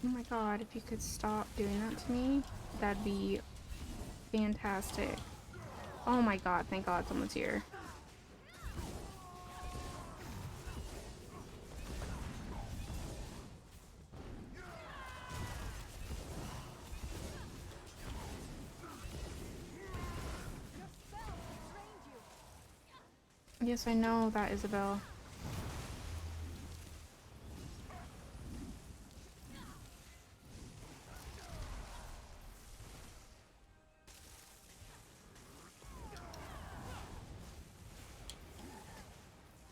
Oh my god, if you could stop doing that to me, that'd be fantastic. Oh my god, thank god someone's here. Yes, I know that, Isabel.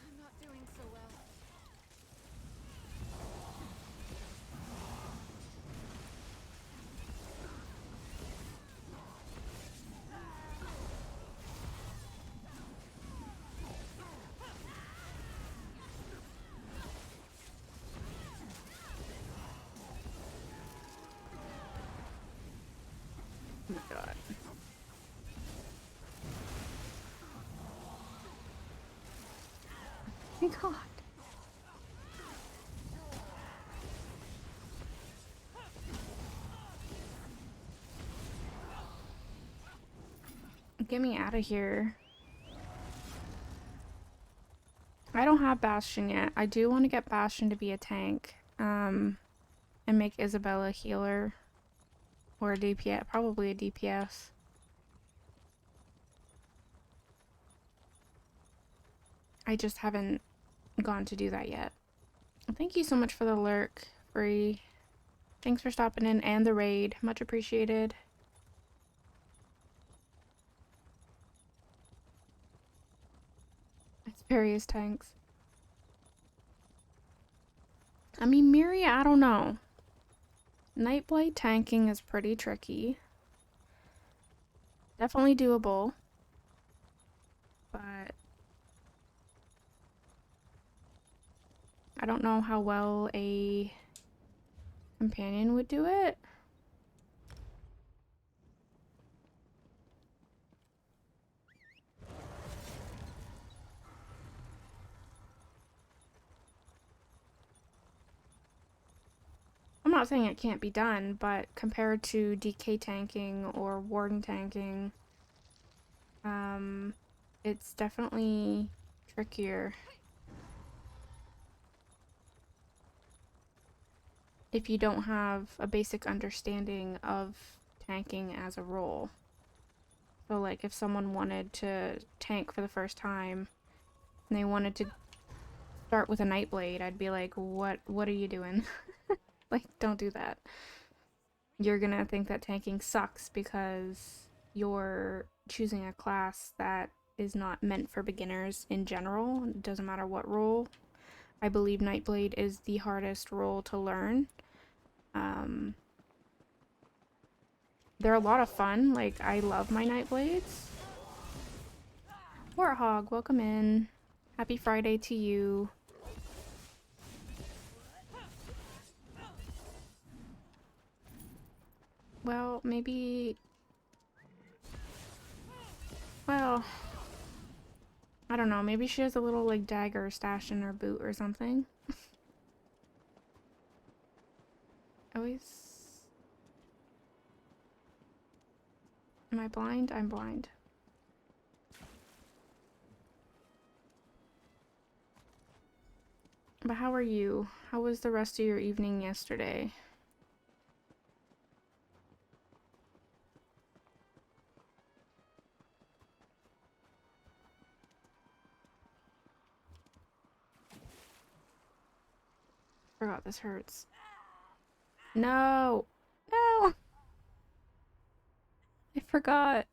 I'm not doing so well. Oh my god. Oh my god. Get me out of here. I don't have Bastion yet. I do want to get Bastion to be a tank. And make Isabella a healer. Or a DPS. Probably a DPS. I just haven't gone to do that yet. Thank you so much for the lurk, Bree. Thanks for stopping in and the raid. Much appreciated. It's various tanks. I mean, Miri, I don't know. Nightblade tanking is pretty tricky. Definitely doable. But I don't know how well a companion would do it. I'm not saying it can't be done, but compared to DK tanking or Warden tanking, it's definitely trickier if you don't have a basic understanding of tanking as a role. So like if someone wanted to tank for the first time and they wanted to start with a Nightblade, I'd be like, what are you doing? Like, don't do that. You're gonna think that tanking sucks because you're choosing a class that is not meant for beginners in general. It doesn't matter what role. I believe Nightblade is the hardest role to learn. They're a lot of fun. Like, I love my Nightblades. Warthog, welcome in. Happy Friday to you. Well, maybe... Well... I don't know, maybe she has a little, like, dagger stashed in her boot or something. Always... Am I blind? I'm blind. But how are you? How was the rest of your evening yesterday? Forgot this hurts. No! No! I forgot.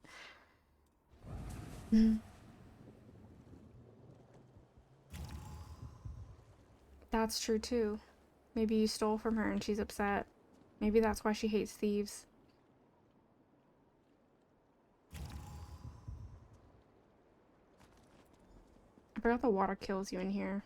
That's true too. Maybe you stole from her and she's upset. Maybe that's why she hates thieves. I forgot the water kills you in here.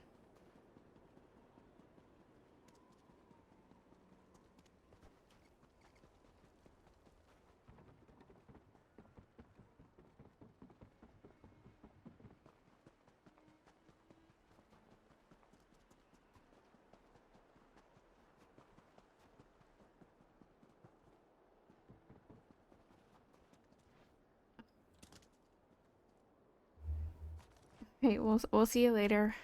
Hey, we'll see you later.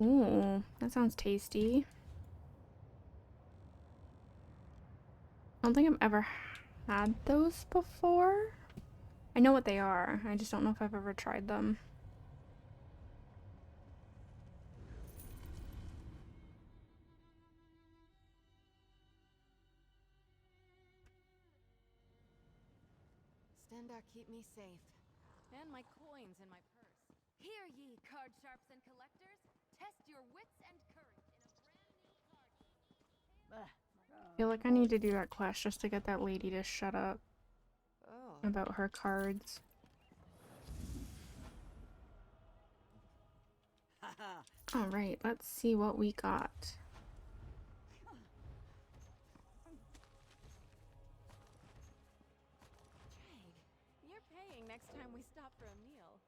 Ooh, that sounds tasty. I don't think I've ever had those before. I know what they are. I just don't know if I've ever tried them. Stendar keep me safe. And my coins in my purse. Hear ye, card sharps and collectors. Test your wits and courage in a brand new card. I feel like I need to do that quest just to get that lady to shut up Oh. about her cards. Alright, let's see what we got. Trade. You're paying next time we stop for a meal.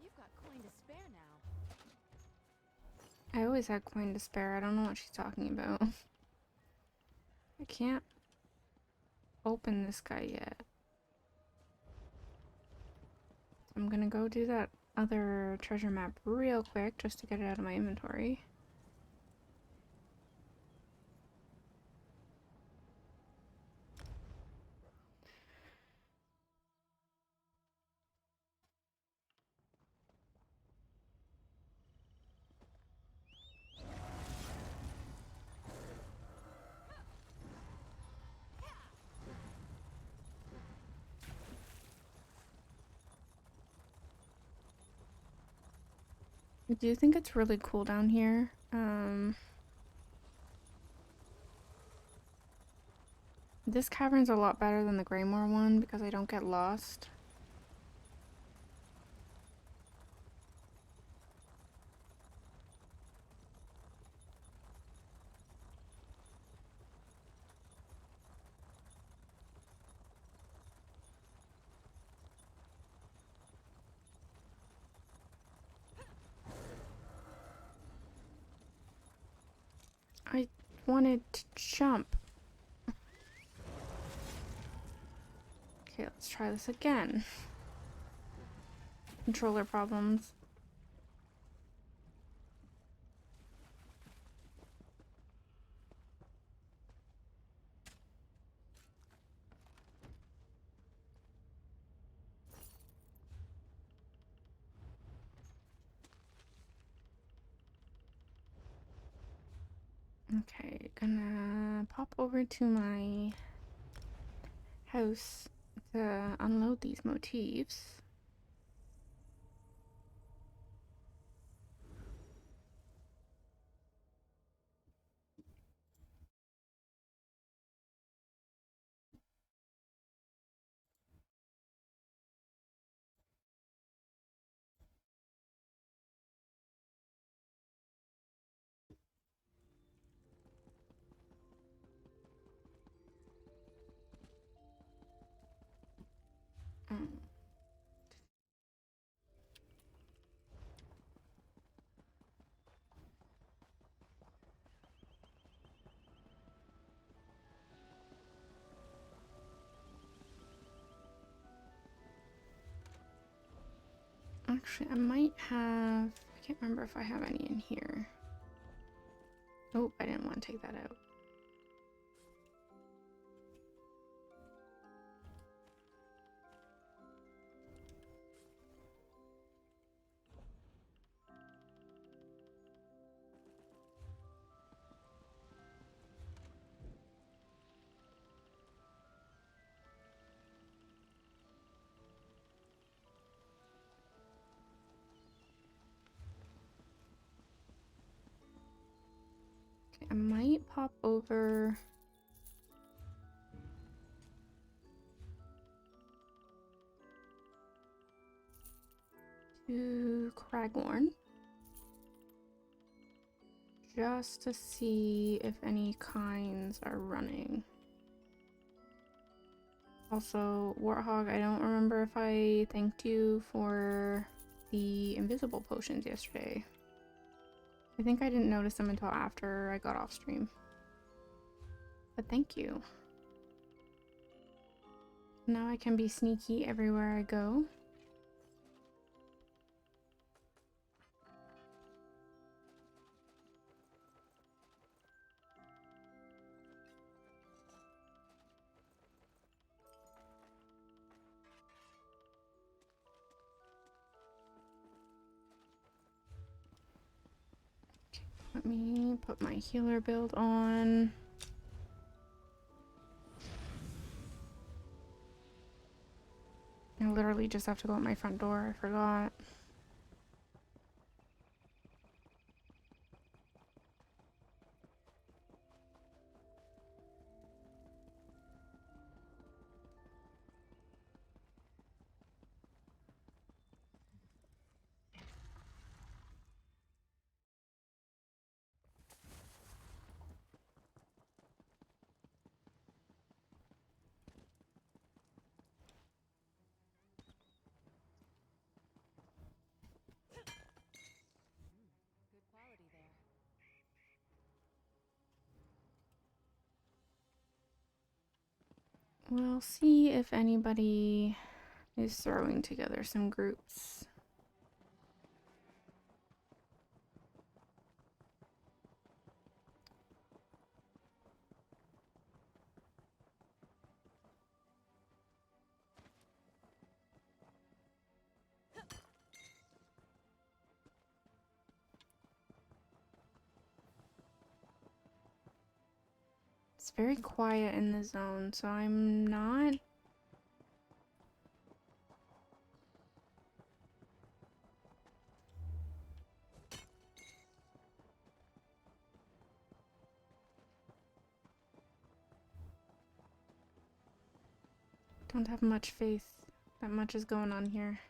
You've got coin to spare now. I always had coin to spare. I don't know what she's talking about. I can't open this guy yet. I'm gonna go do that other treasure map real quick just to get it out of my inventory. I do think it's really cool down here. This cavern's a lot better than the Greymore one because I don't get lost. I wanted to jump. Okay, let's try this again. Controller problems. Okay, gonna pop over to my house to unload these motifs. Um, Actually, I might have... I can't remember if I have any in here. Oh, I didn't want to take that out. Okay, I might pop over... to Cragorn. Just to see if any kinds are running. Also, Warthog, I don't remember if I thanked you for the invisible potions yesterday. I think I didn't notice them until after I got off stream. But thank you. Now I can be sneaky everywhere I go. Let me put my healer build on. I literally just have to go out my front door. I forgot. Good quality there. We'll see if anybody is throwing together some groups. It's very quiet in the zone, so I'm not... Don't have much faith that much is going on here.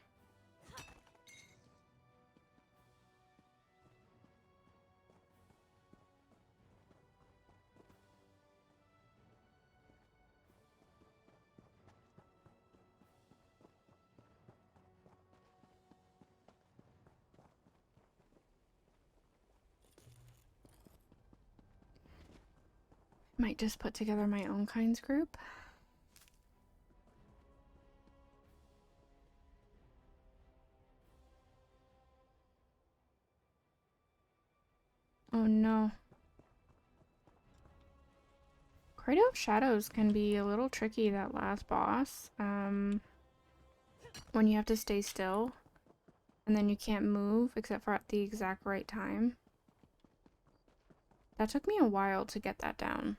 Might just put together my own kinds group. Oh no. Cradle of Shadows can be a little tricky, that last boss. When you have to stay still and then you can't move except for at the exact right time. That took me a while to get that down.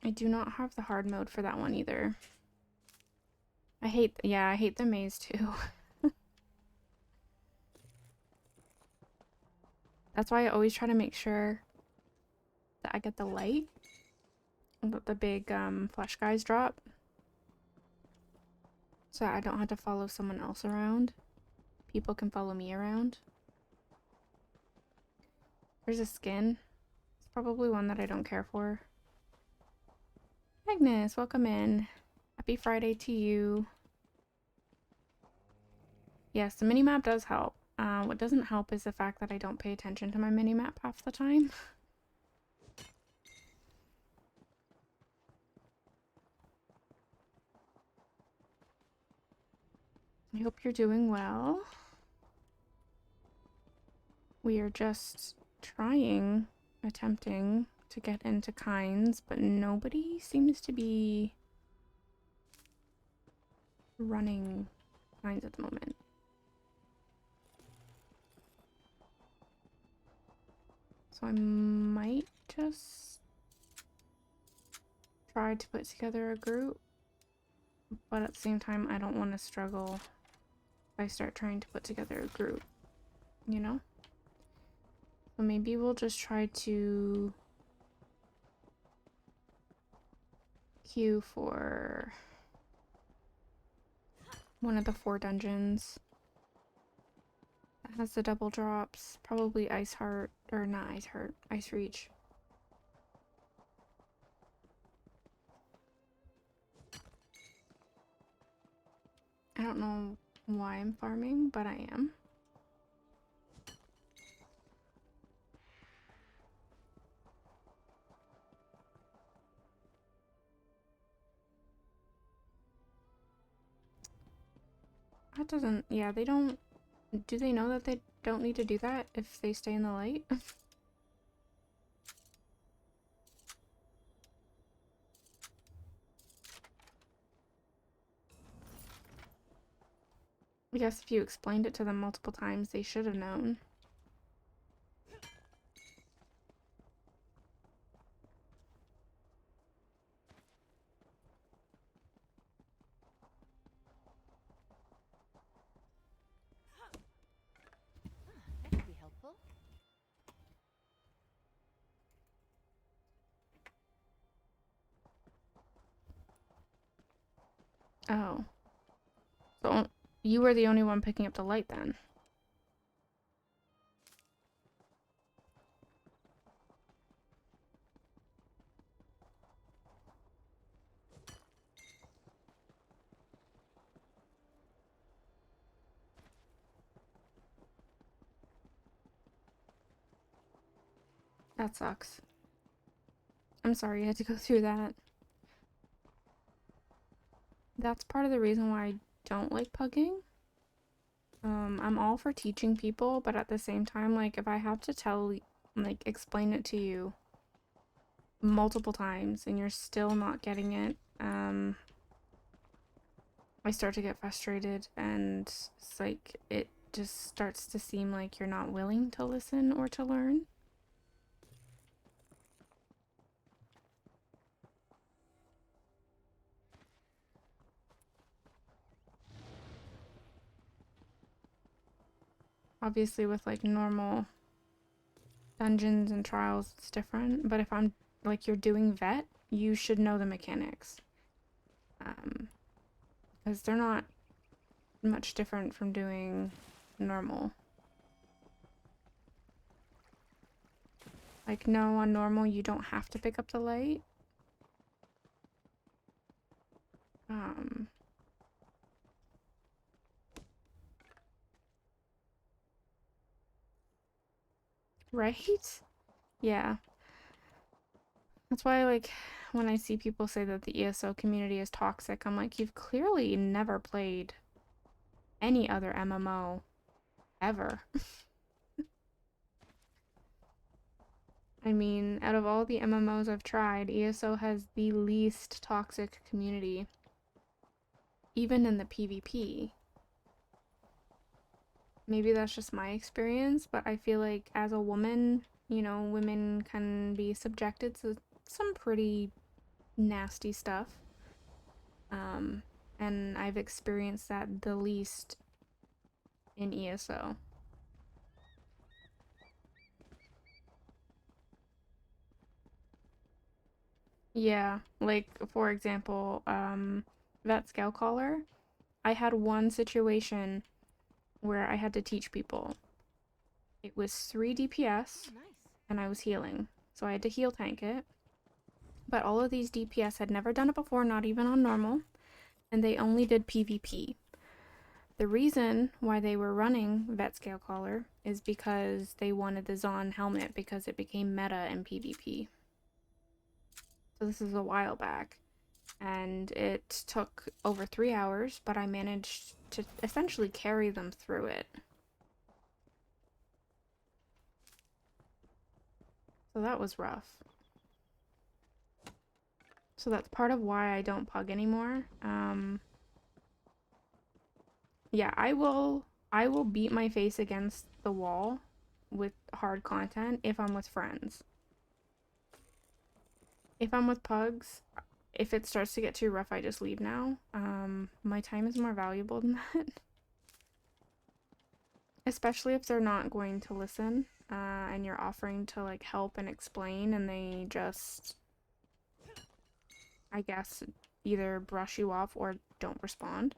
I do not have the hard mode for that one either. I hate the maze too. That's why I always try to make sure that I get the light that the big flesh guys drop. So I don't have to follow someone else around. People can follow me around. There's a skin. It's probably one that I don't care for. Agnes, welcome in. Happy Friday to you. Yes, the minimap does help. What doesn't help is the fact that I don't pay attention to my minimap half the time. I hope you're doing well. We are just attempting to get into kinds, but nobody seems to be running kinds at the moment. So I might just try to put together a group, but at the same time I don't want to struggle if I start trying to put together a group, you know? So maybe we'll just try to queue for one of the 4 dungeons that has the double drops. Probably Ice Heart, or not Ice Heart, Ice Reach. I don't know why I'm farming, but I am. That doesn't, yeah, they don't, do they know that they don't need to do that if they stay in the light? I guess if you explained it to them multiple times, they should have known. That could be helpful. Oh. So you were the only one picking up the light then? That sucks. I'm sorry you had to go through that. That's part of the reason why I don't like pugging. I'm all for teaching people, but at the same time, like, if I have to explain it to you multiple times and you're still not getting it, I start to get frustrated, and it's like, it just starts to seem like you're not willing to listen or to learn. Obviously with like normal dungeons and trials, it's different. But if I'm like you're doing vet, you should know the mechanics. Because they're not much different from doing normal. Like, no, on normal you don't have to pick up the light. Right? Yeah. That's why, like, when I see people say that the ESO community is toxic, I'm like, you've clearly never played any other MMO ever. I mean, out of all the MMOs I've tried, ESO has the least toxic community. Even in the PvP. Maybe that's just my experience, but I feel like as a woman, you know, women can be subjected to some pretty nasty stuff. And I've experienced that the least in ESO. Yeah, like for example, that Scout Caller, I had one situation where I had to teach people. It was 3 DPS, and I was healing, so I had to heal tank it. But all of these DPS had never done it before, not even on normal, and they only did PvP. The reason why they were running Vet Scale Caller is because they wanted the Zon helmet because it became meta in PvP. So this is a while back, and it took over 3 hours, but I managed to essentially carry them through it. So that was rough. So that's part of why I don't pug anymore. Yeah, I will beat my face against the wall with hard content if I'm with friends. If I'm with pugs, if it starts to get too rough, I just leave now. My time is more valuable than that. Especially if they're not going to listen, and you're offering to like help and explain and they just, I guess, either brush you off or don't respond.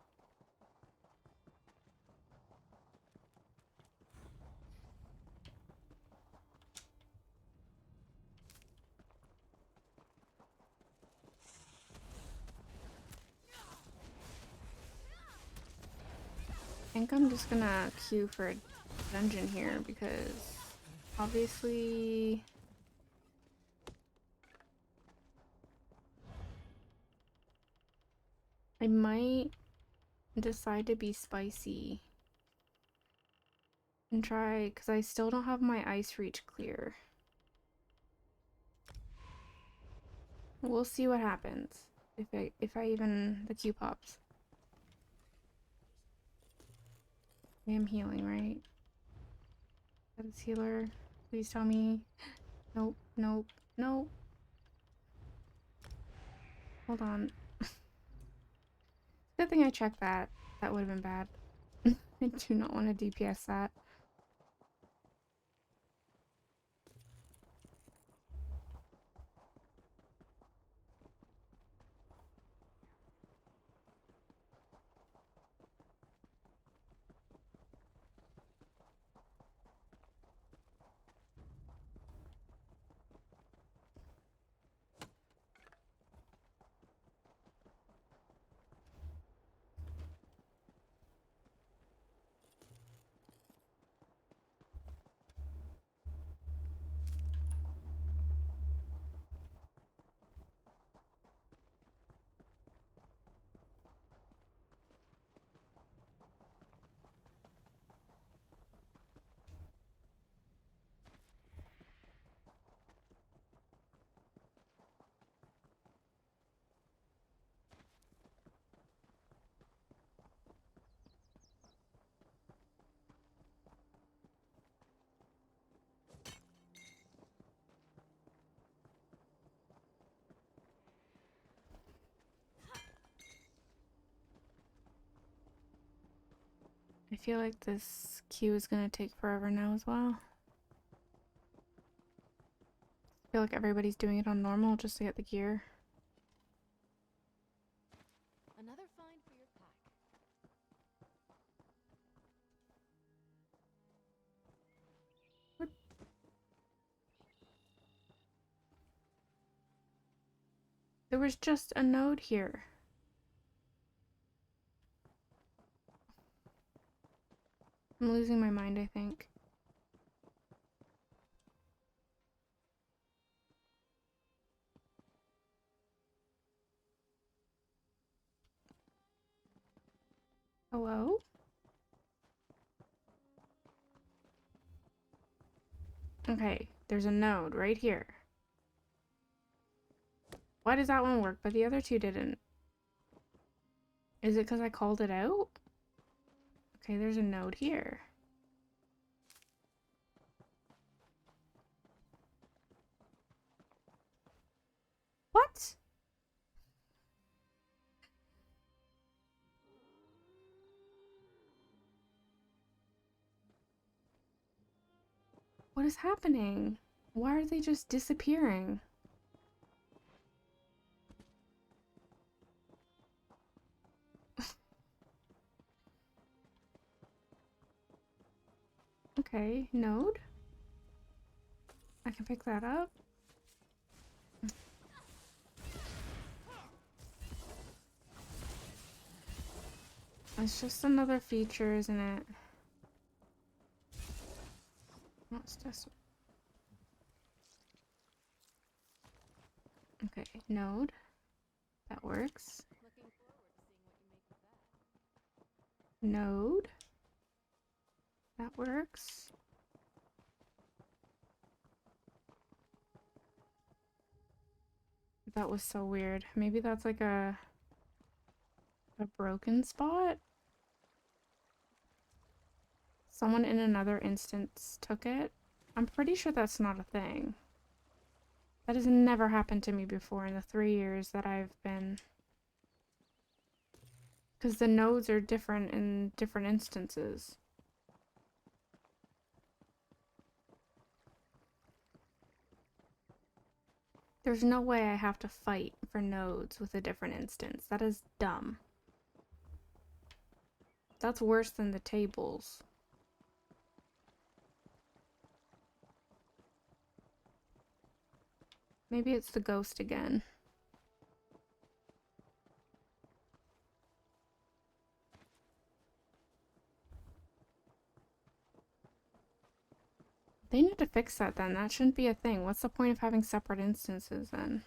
I think I'm just gonna queue for a dungeon here because obviously I might decide to be spicy and try, because I still don't have my ice reach clear. We'll see what happens if I even the queue pops. I am healing, right? That is healer. Please tell me. Nope, nope, nope. Hold on. Good thing I checked that. That would have been bad. I do not want to DPS that. I feel like this queue is gonna take forever now as well. I feel like everybody's doing it on normal just to get the gear. Another find for your pack. There was just a node here. I'm losing my mind, I think. Hello? Okay, there's a node right here. Why does that one work, but the other two didn't? Is it because I called it out? Okay, there's a node here. What? What is happening? Why are they just disappearing? Okay, node. I can pick that up. It's just another feature, isn't it? What's this? Okay, node. That works. Looking forward to seeing what you make with that. Node. That works. That was so weird. Maybe that's like a broken spot? Someone in another instance took it? I'm pretty sure that's not a thing. That has never happened to me before in the 3 years that I've been... Because the nodes are different in different instances. There's no way I have to fight for nodes with a different instance. That is dumb. That's worse than the tables. Maybe it's the ghost again. They need to fix that then. That shouldn't be a thing. What's the point of having separate instances then?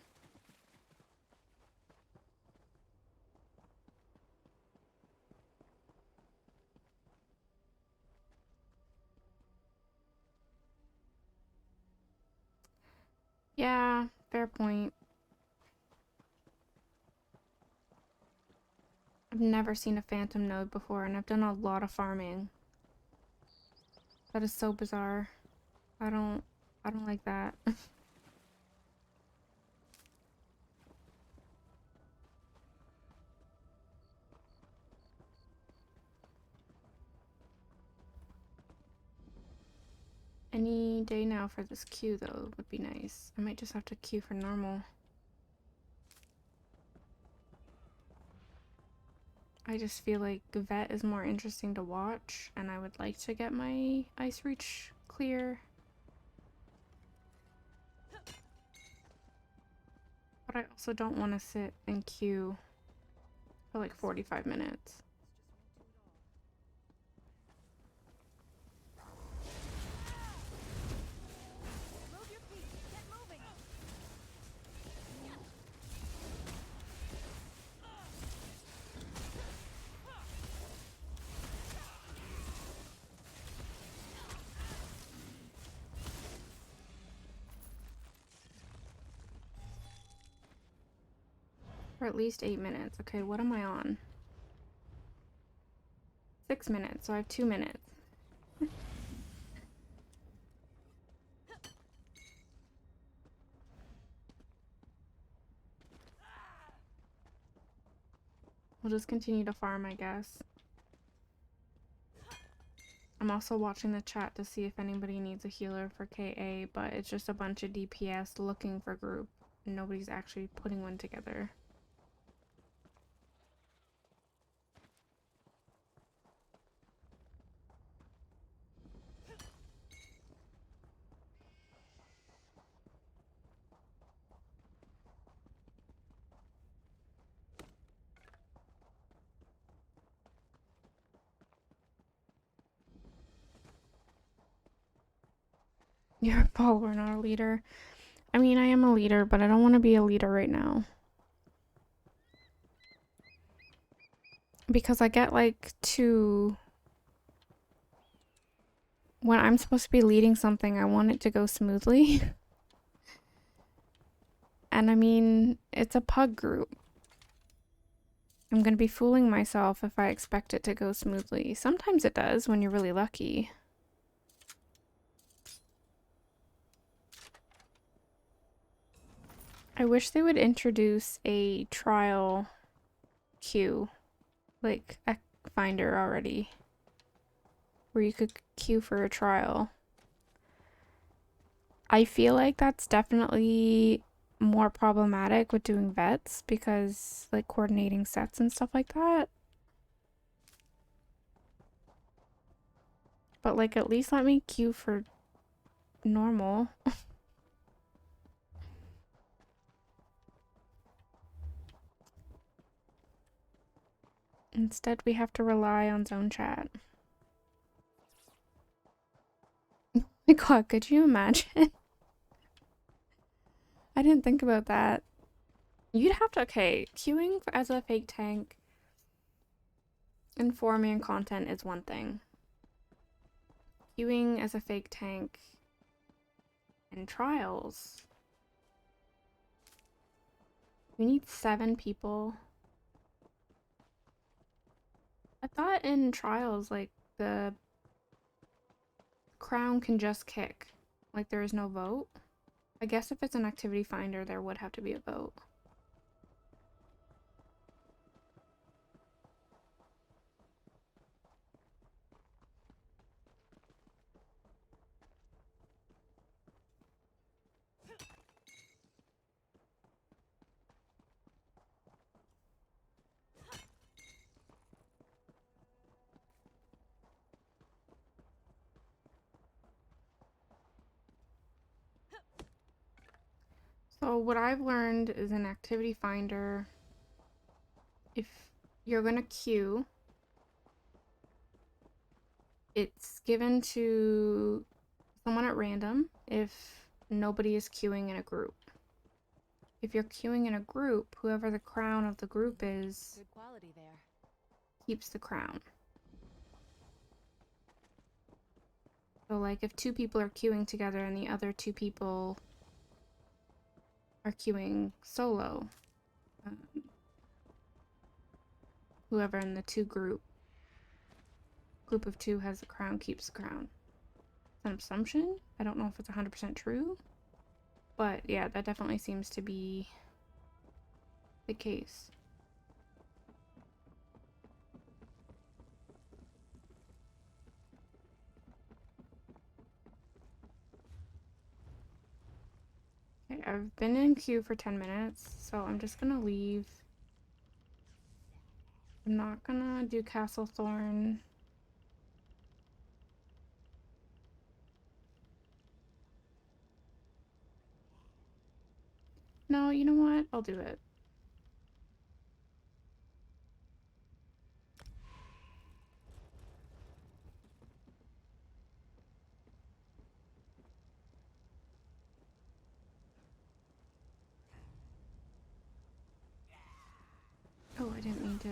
Yeah, fair point. I've never seen a phantom node before, and I've done a lot of farming. That is so bizarre. I don't like that. Any day now for this queue though would be nice. I might just have to queue for normal. I just feel like Vet is more interesting to watch, and I would like to get my ice reach clear. But I also don't want to sit and queue for like 45 minutes. Move your feet. Get moving. For at least 8 minutes. Okay, what am I on? 6 minutes, so I have 2 minutes. We'll just continue to farm, I guess. I'm also watching the chat to see if anybody needs a healer for KA, but it's just a bunch of DPS looking for group. Nobody's actually putting one together. You're a follower, not a leader. I mean, I am a leader, but I don't want to be a leader right now. Because I get like too... When I'm supposed to be leading something, I want it to go smoothly. And I mean, it's a pug group. I'm gonna be fooling myself if I expect it to go smoothly. Sometimes it does when you're really lucky. I wish they would introduce a trial queue, like a finder already, where you could queue for a trial. I feel like that's definitely more problematic with doing vets because like coordinating sets and stuff like that. But like at least let me queue for normal. Instead, we have to rely on zone chat. Oh my god, could you imagine? I didn't think about that. You'd have to, okay, queuing as a fake tank in 4-man content is one thing. Queuing as a fake tank in trials. We need 7 people. I thought in trials, like, the crown can just kick. Like, there is no vote. I guess if it's an activity finder, there would have to be a vote. So what I've learned is an activity finder, if you're gonna queue, it's given to someone at random if nobody is queuing in a group. If you're queuing in a group, whoever the crown of the group is Good quality there. keeps the crown. So like if 2 people are queuing together and the other 2 people are queuing solo, whoever in the group of 2 has the crown keeps the crown. It's an assumption. I don't know if it's 100% true, but yeah, that definitely seems to be the case. Okay, I've been in queue for 10 minutes, so I'm just gonna leave. I'm not gonna do Castle Thorn. No, you know what? I'll do it. Oh, I didn't mean to.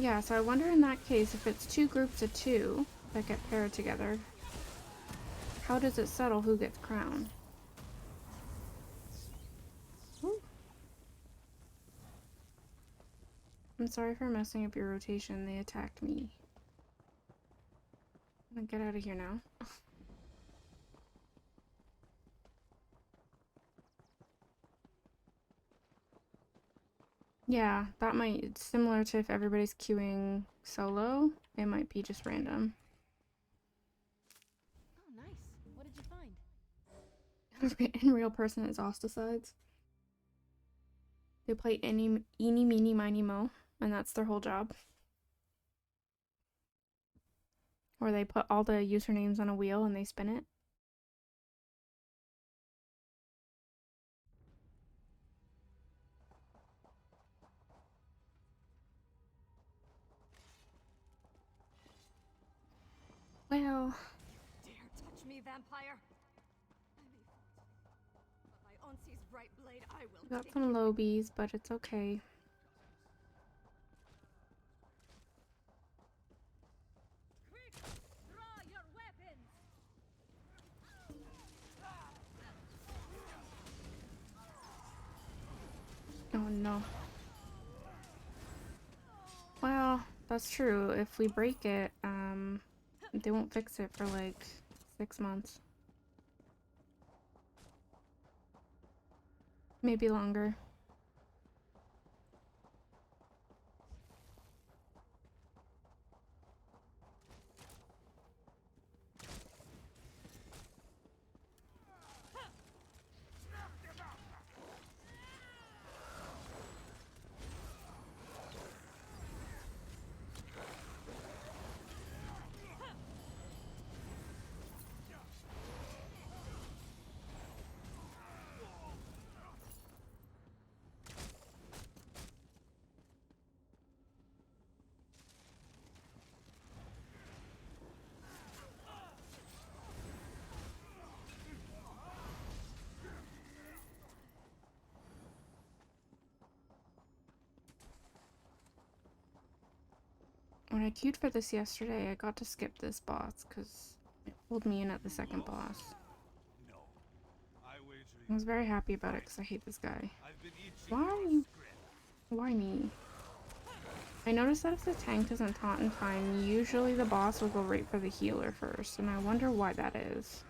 Yeah, so I wonder in that case, if it's 2 groups of 2 that get paired together, how does it settle who gets crown? Ooh. I'm sorry for messing up your rotation. They attacked me. I'm gonna get out of here now. Yeah, that might, it's similar to if everybody's queuing solo, it might be just random. Oh, nice. What did you find? In real person, it's osticides. They play eeny, meeny, miny, mo, and that's their whole job. Or they put all the usernames on a wheel and they spin it. Well, Dare touch me, vampire! I may fall to you, but by Onsi's right blade, I will we got take some you. lobies, but it's okay. Quick! Draw your weapons! Oh no. Well, that's true. If we break it, they won't fix it for like 6 months. Maybe longer. When I queued for this yesterday, I got to skip this boss because it pulled me in at the second boss. No. I wager I you. was very happy about it because I hate this guy. I've been itching Why are for a you? script. Why me? I noticed that if the tank doesn't taunt in time, usually the boss will go right for the healer first, and I wonder why that is.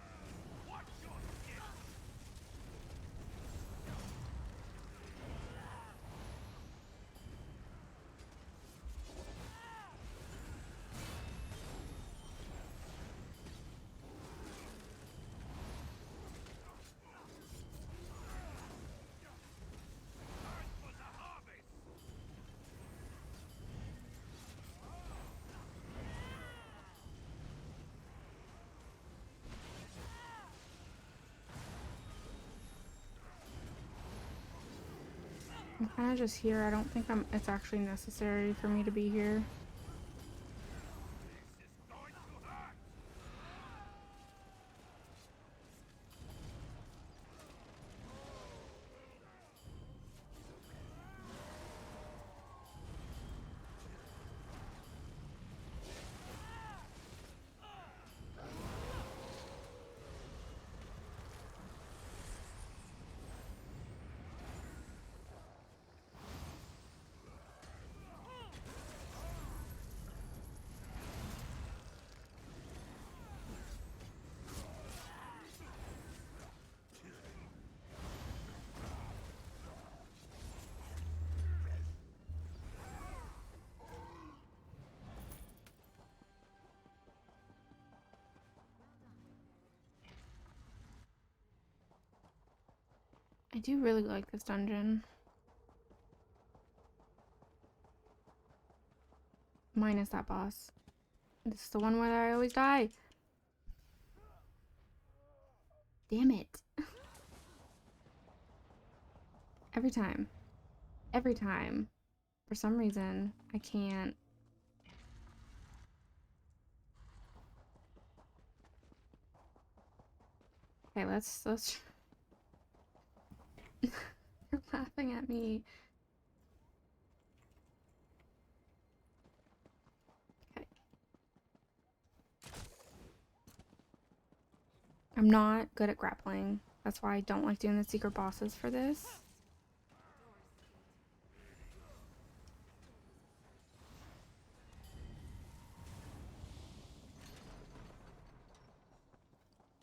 I'm kind of just here. I don't think it's actually necessary for me to be here. I do really like this dungeon. Minus that boss. This is the one where I always die. Damn it. Every time. Every time. For some reason, I can't. Okay, let's You're laughing at me. Okay. I'm not good at grappling. That's why I don't like doing the secret bosses for this.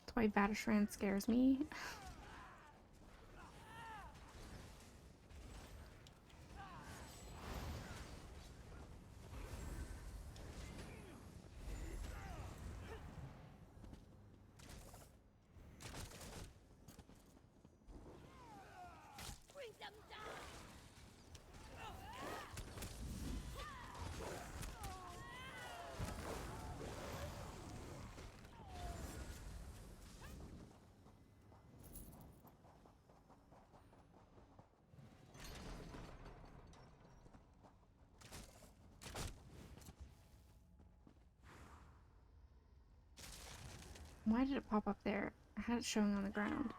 That's why Vatashran scares me. Why did it pop up there? I had it showing on the ground.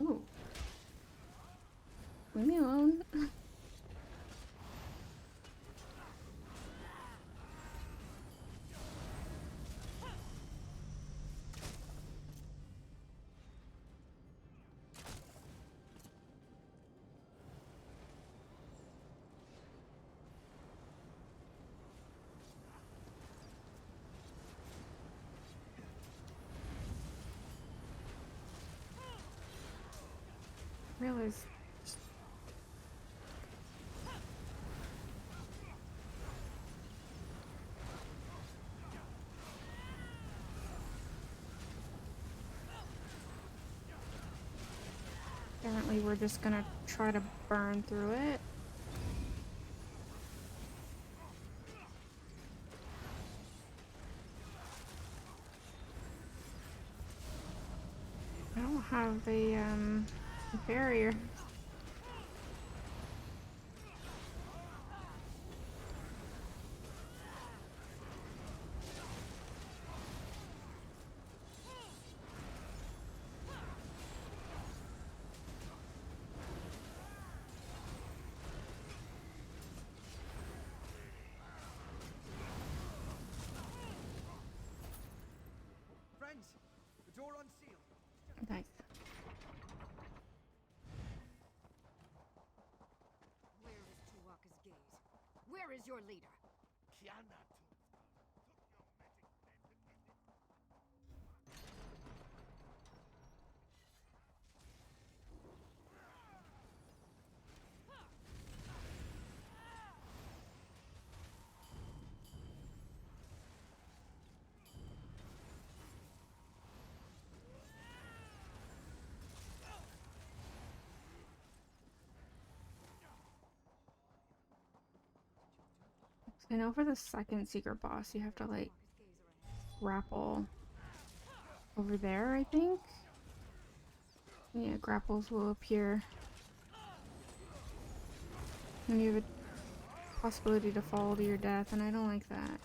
Ooh. Leave me alone. Realize. Apparently we're just gonna try to burn through it. I don't have a barrier. Friends, the door unsealed. Nice. Where is Tuwaka's gaze? Where is your leader? Kiana I know for the second secret boss you have to like grapple over there, I think. Yeah, grapples will appear. And you have a possibility to fall to your death, and I don't like that.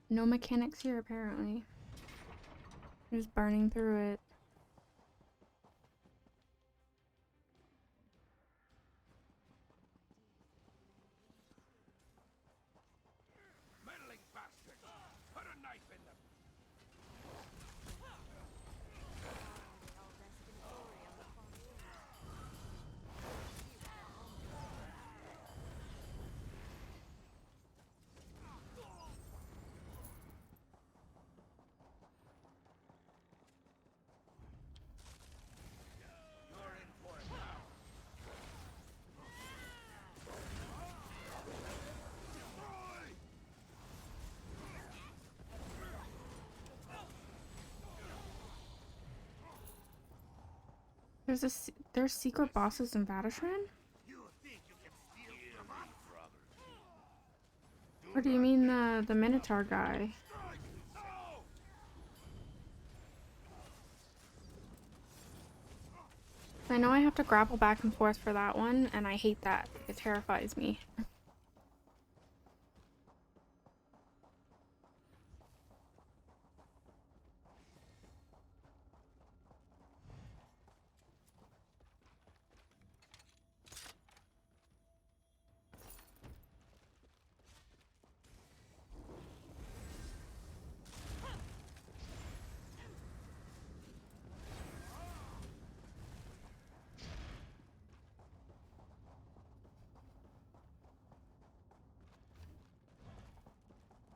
No mechanics here, apparently. Just burning through it. meddling bastard! Put a knife in them! There's secret bosses in Vatashran? Or do you mean the Minotaur guy? I know I have to grapple back and forth for that one, and I hate that. It terrifies me.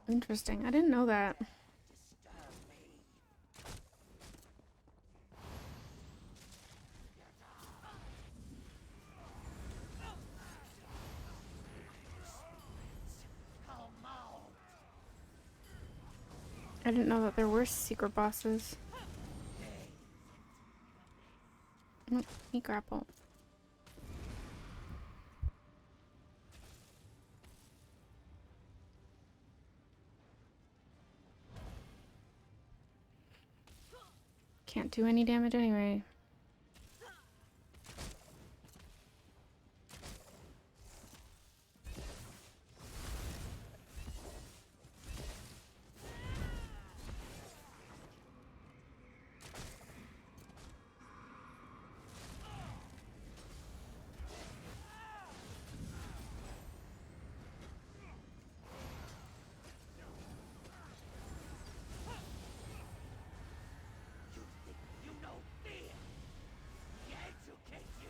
Interesting. I didn't know that. I didn't know that there were secret bosses. Nope, he grapple. Can't do any damage anyway. You know fear. He educates you.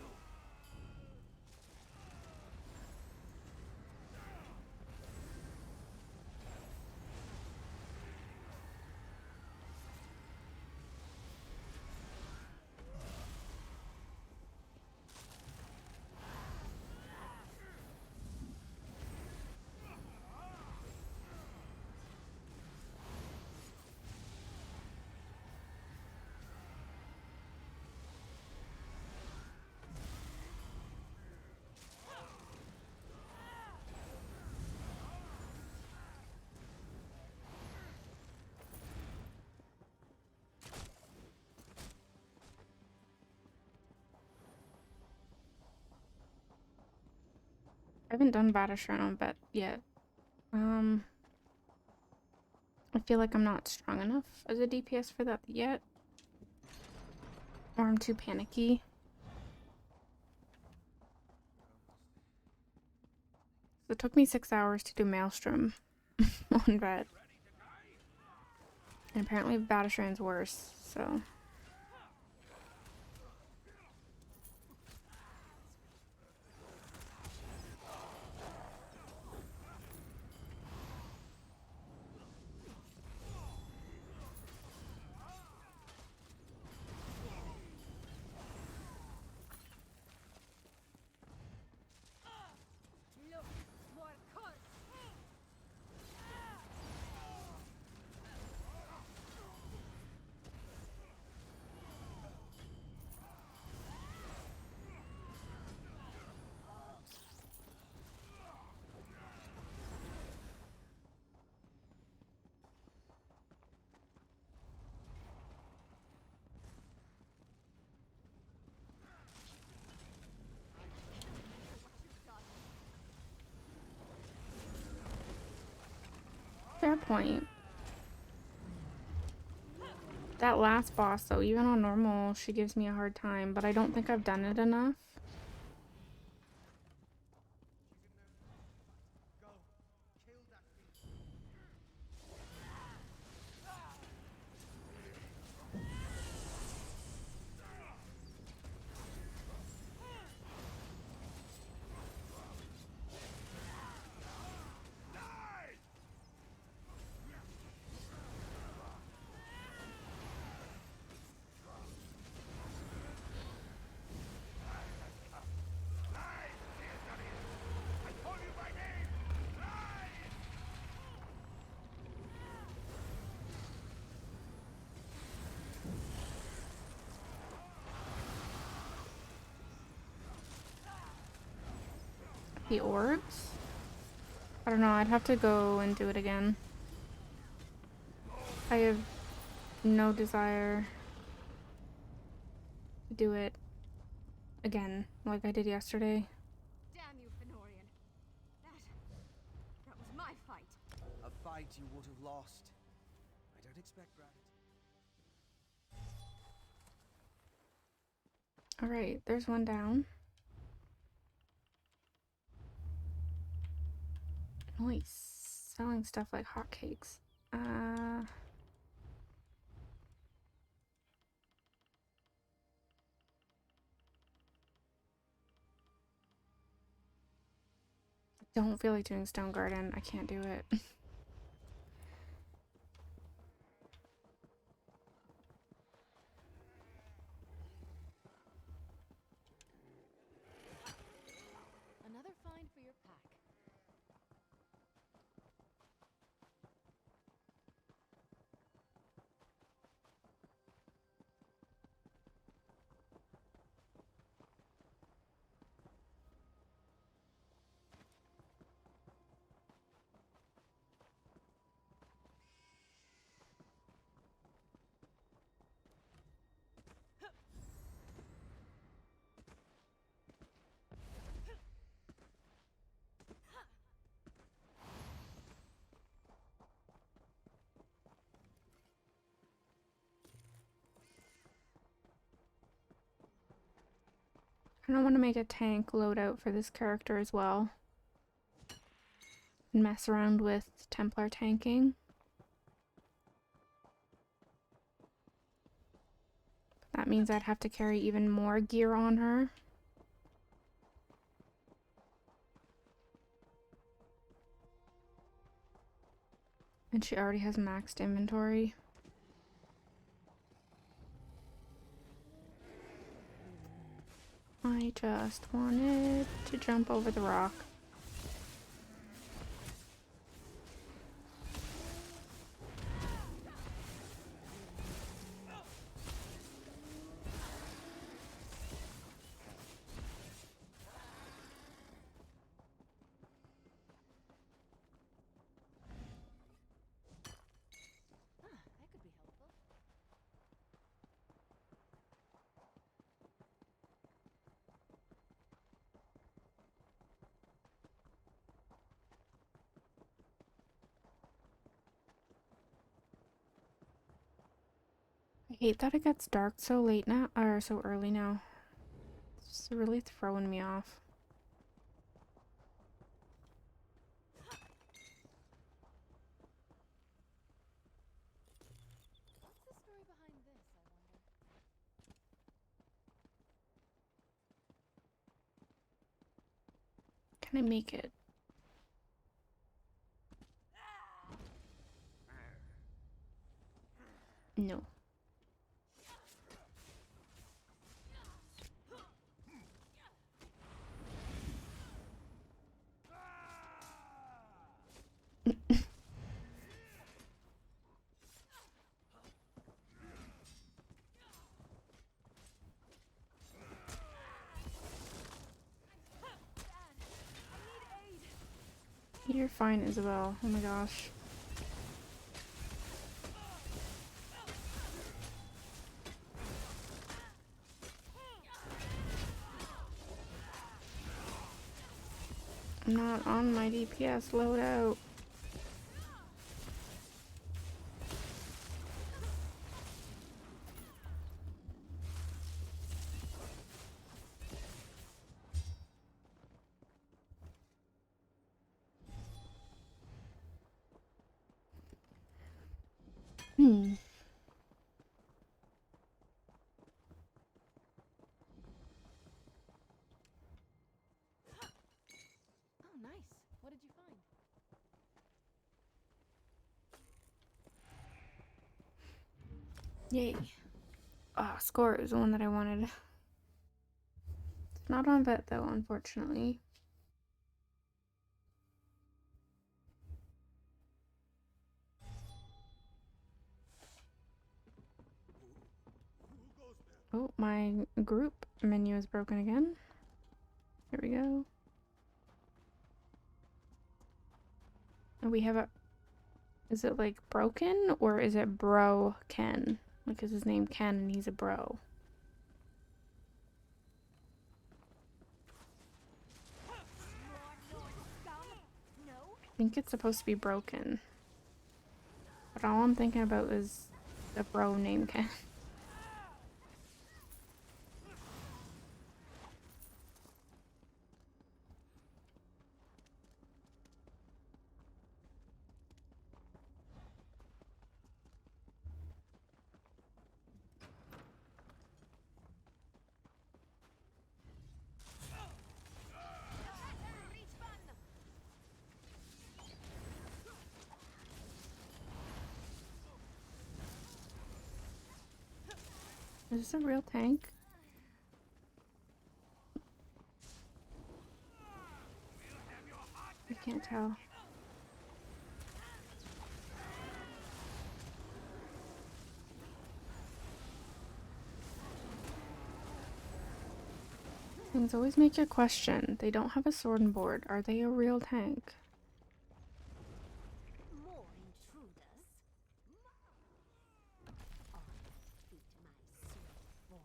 I haven't done Vatashran on bet yet. I feel like I'm not strong enough as a DPS for that yet. Or I'm too panicky. So it took me 6 hours to do Maelstrom on vet. And apparently Vatashran's worse, so... Look, more cults. Fair point. That last boss, though, even on normal, she gives me a hard time, but I don't think I've done it enough. The orbs? I don't know, I'd have to go and do it again. I have no desire to do it again, like I did yesterday. Damn you, Fenorian. That was my fight. A fight you would have lost. I don't expect gravity. Alright, there's one down. Nice. Selling stuff like hotcakes. Don't feel like doing Stone Garden. I can't do it. Another find for your pack. I don't want to make a tank loadout for this character as well. And mess around with Templar tanking. That means I'd have to carry even more gear on her. And she already has maxed inventory. I just wanted to jump over the rock. That could be helpful. I hate that it gets dark so late now, or so early now. It's just really throwing me off. What's the story behind this, I wonder? Can I make it? No. You're fine, Isabel. Oh my gosh. I'm not on my DPS loadout. Oh, nice. What did you find? Yay. Ah, score is the one that I wanted. It's not on vet though, unfortunately. Oh, my group menu is broken again. Here we go. We have a... Is it like broken or is it bro Ken? Like, is his name Ken and he's a bro? I think it's supposed to be broken. But all I'm thinking about is the bro named Ken. Is this a real tank? I can't tell. Things always make you question. They don't have a sword and board. Are they a real tank? More intruders. I feed my sweet boy.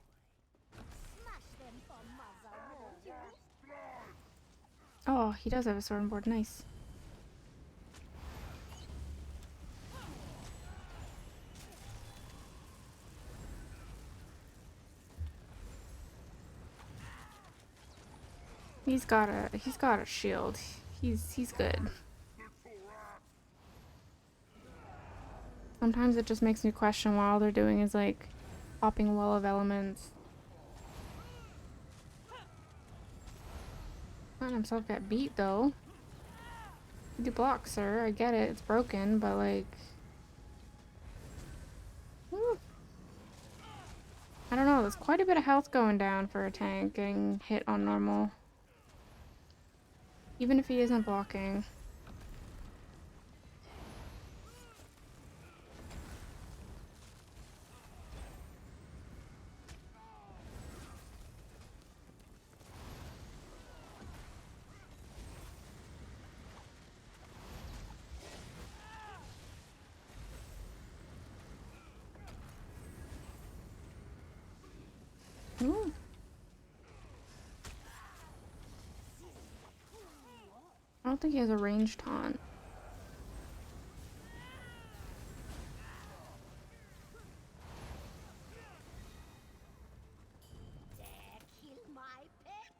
Smash them for mother, Oh, he does have a sword and board. Nice. He's got a shield. He's good. Sometimes it just makes me question why all they're doing is like popping a wall of elements. Letting himself get beat though. You block, sir. I get it. It's broken, but like, whew. I don't know. There's quite a bit of health going down for a tank getting hit on normal. Even if he isn't blocking. Ooh. I don't think he has a ranged taunt. dare kill my pets?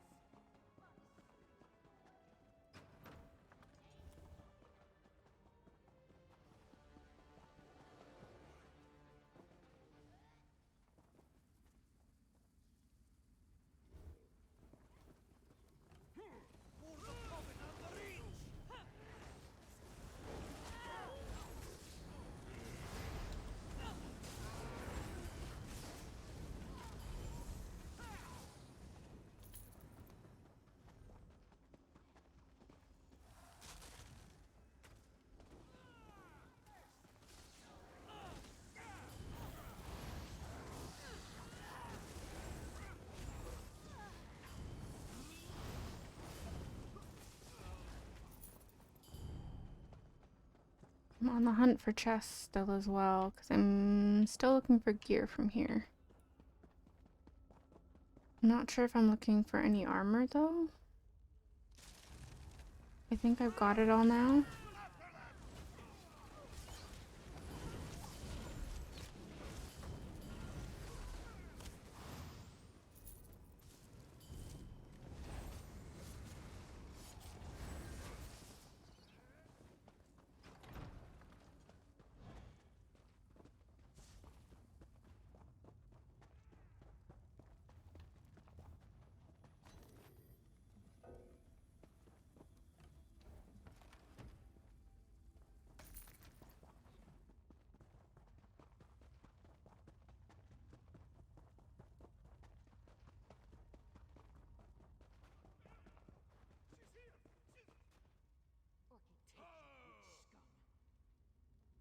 I'm on the hunt for chests still as well, because I'm still looking for gear from here. I'm not sure if I'm looking for any armor though. I think I've got it all now.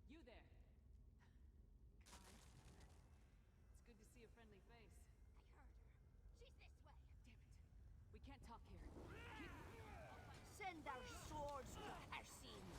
You there. Kind. It's good to see a friendly face. I heard her. She's this way. Damn it. We can't talk here. Send our swords to her scene.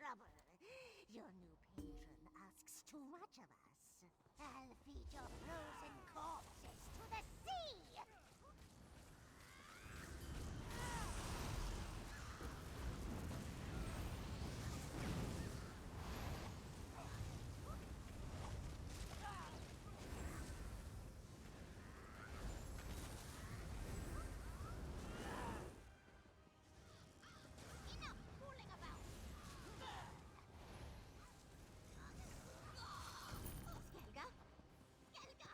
trouble. Your new patron asks too much of us. I'll feed your frozen corpses to the sea! Enough fooling about! Skelga? Skelga!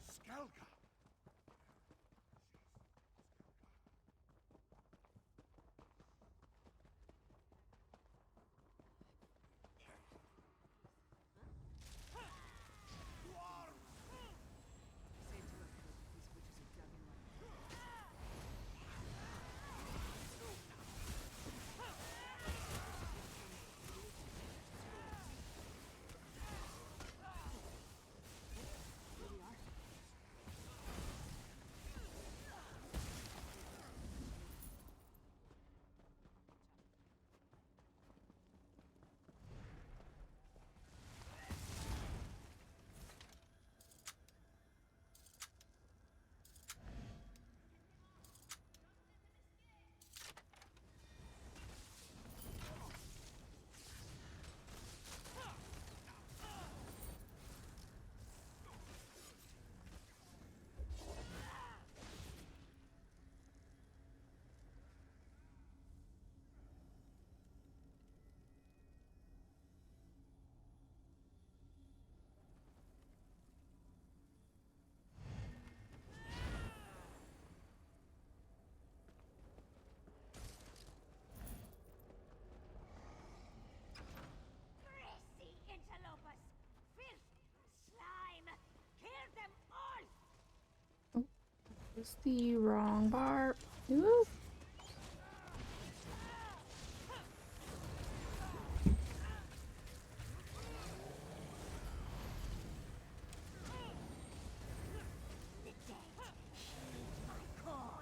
Skelga! Saved you up for these witches are dug in like Greasy interlopers! Filth! Slime! Kill them all! It's the wrong bar. Ooh. The dead heed my call.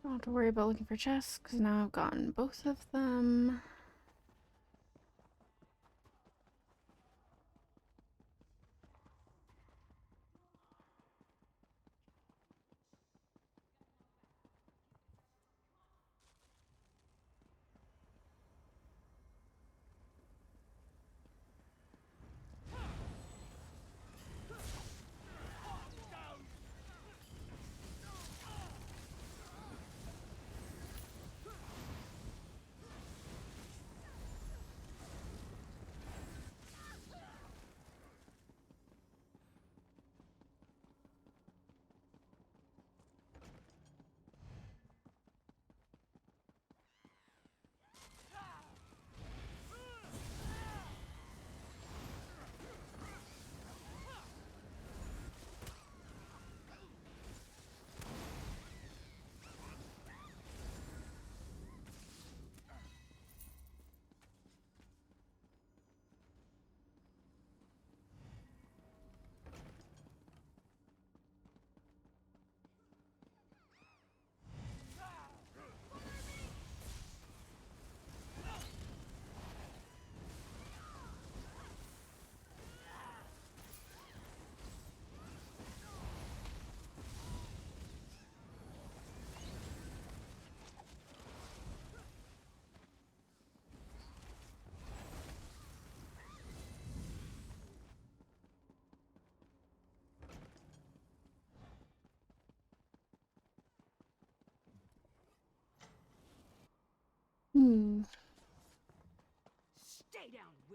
Don't have to worry about looking for chests because now I've gotten both of them.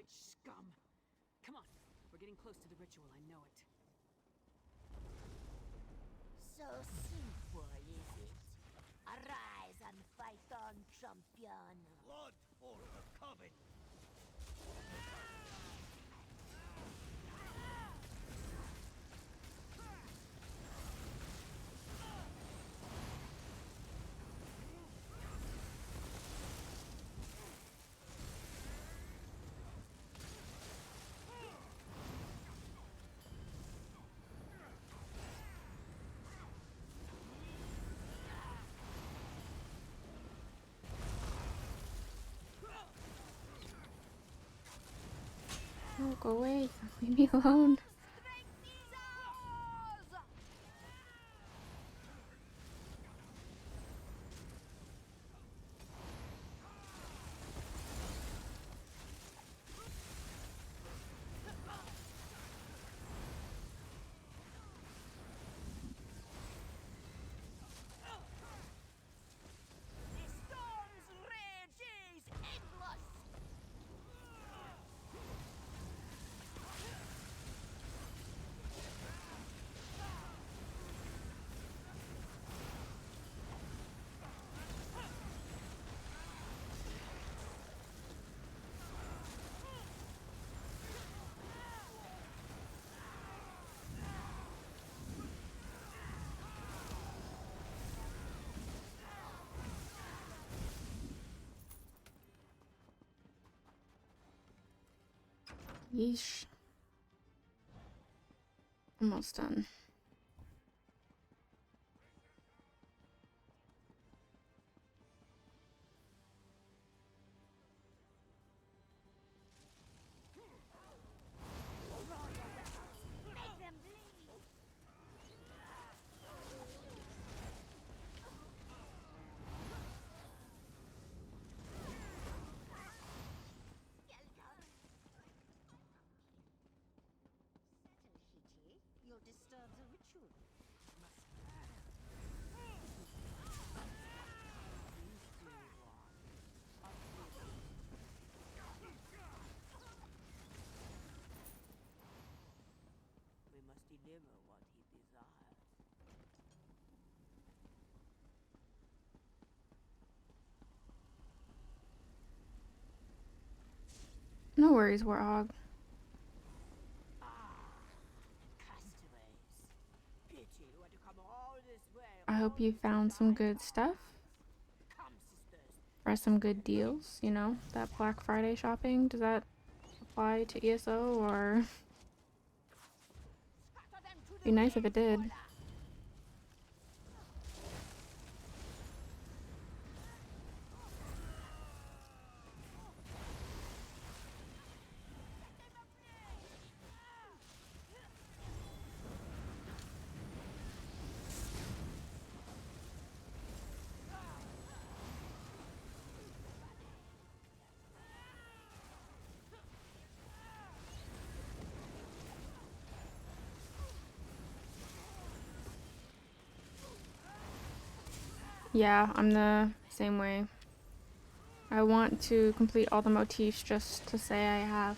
witch scum. Come on, we're getting close to the ritual, I know it. So simple, is it? Arise and fight on, champion. Blood for the coven! Oh, go away. Leave me alone. The storm's rage is endless. Yeesh. Almost done. Make them bleed. You'll disturb the ritual. We must deliver what he desires. No worries, Warthog. Castaways. Pity you had to come all this way. I hope you found some good stuff. Come, sisters. Or some good deals, you know? That Black Friday shopping, does that apply to ESO or... Scatter them to the Be nice if it did. Waller. Yeah, I'm the same way. I want to complete all the motifs just to say I have.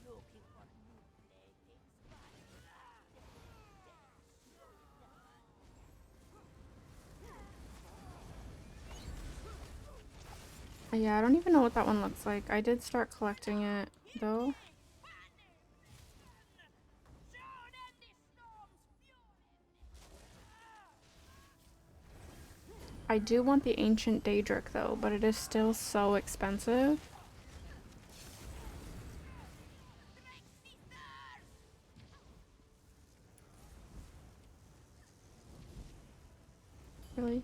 Looking for new playthings. Yeah, I don't even know what that one looks like. I did start collecting it, though. I do want the Ancient Daedric, though, but it is still so expensive. Really?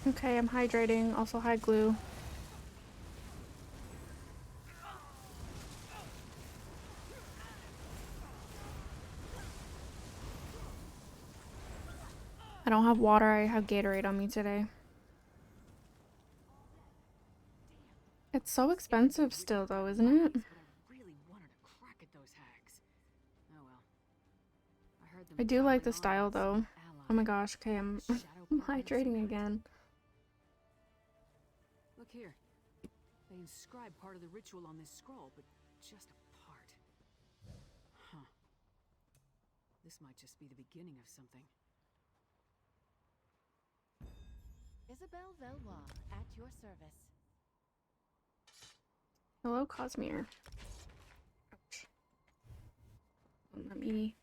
Okay, I'm hydrating. Also high glue. I don't have water. I have Gatorade on me today. It's so expensive still, though, isn't it? But I really wanted a crack at those hags. Oh well. I heard them I do like the piling on style, about some though. Oh my gosh. Okay, I'm shadow puppet of some hydrating kind. again. Look here. They inscribe part of the ritual on this scroll, but just a part. Huh. This might just be the beginning of something. Isabel Velois, at your service. Hello, Cosmere. Ouch. Let me...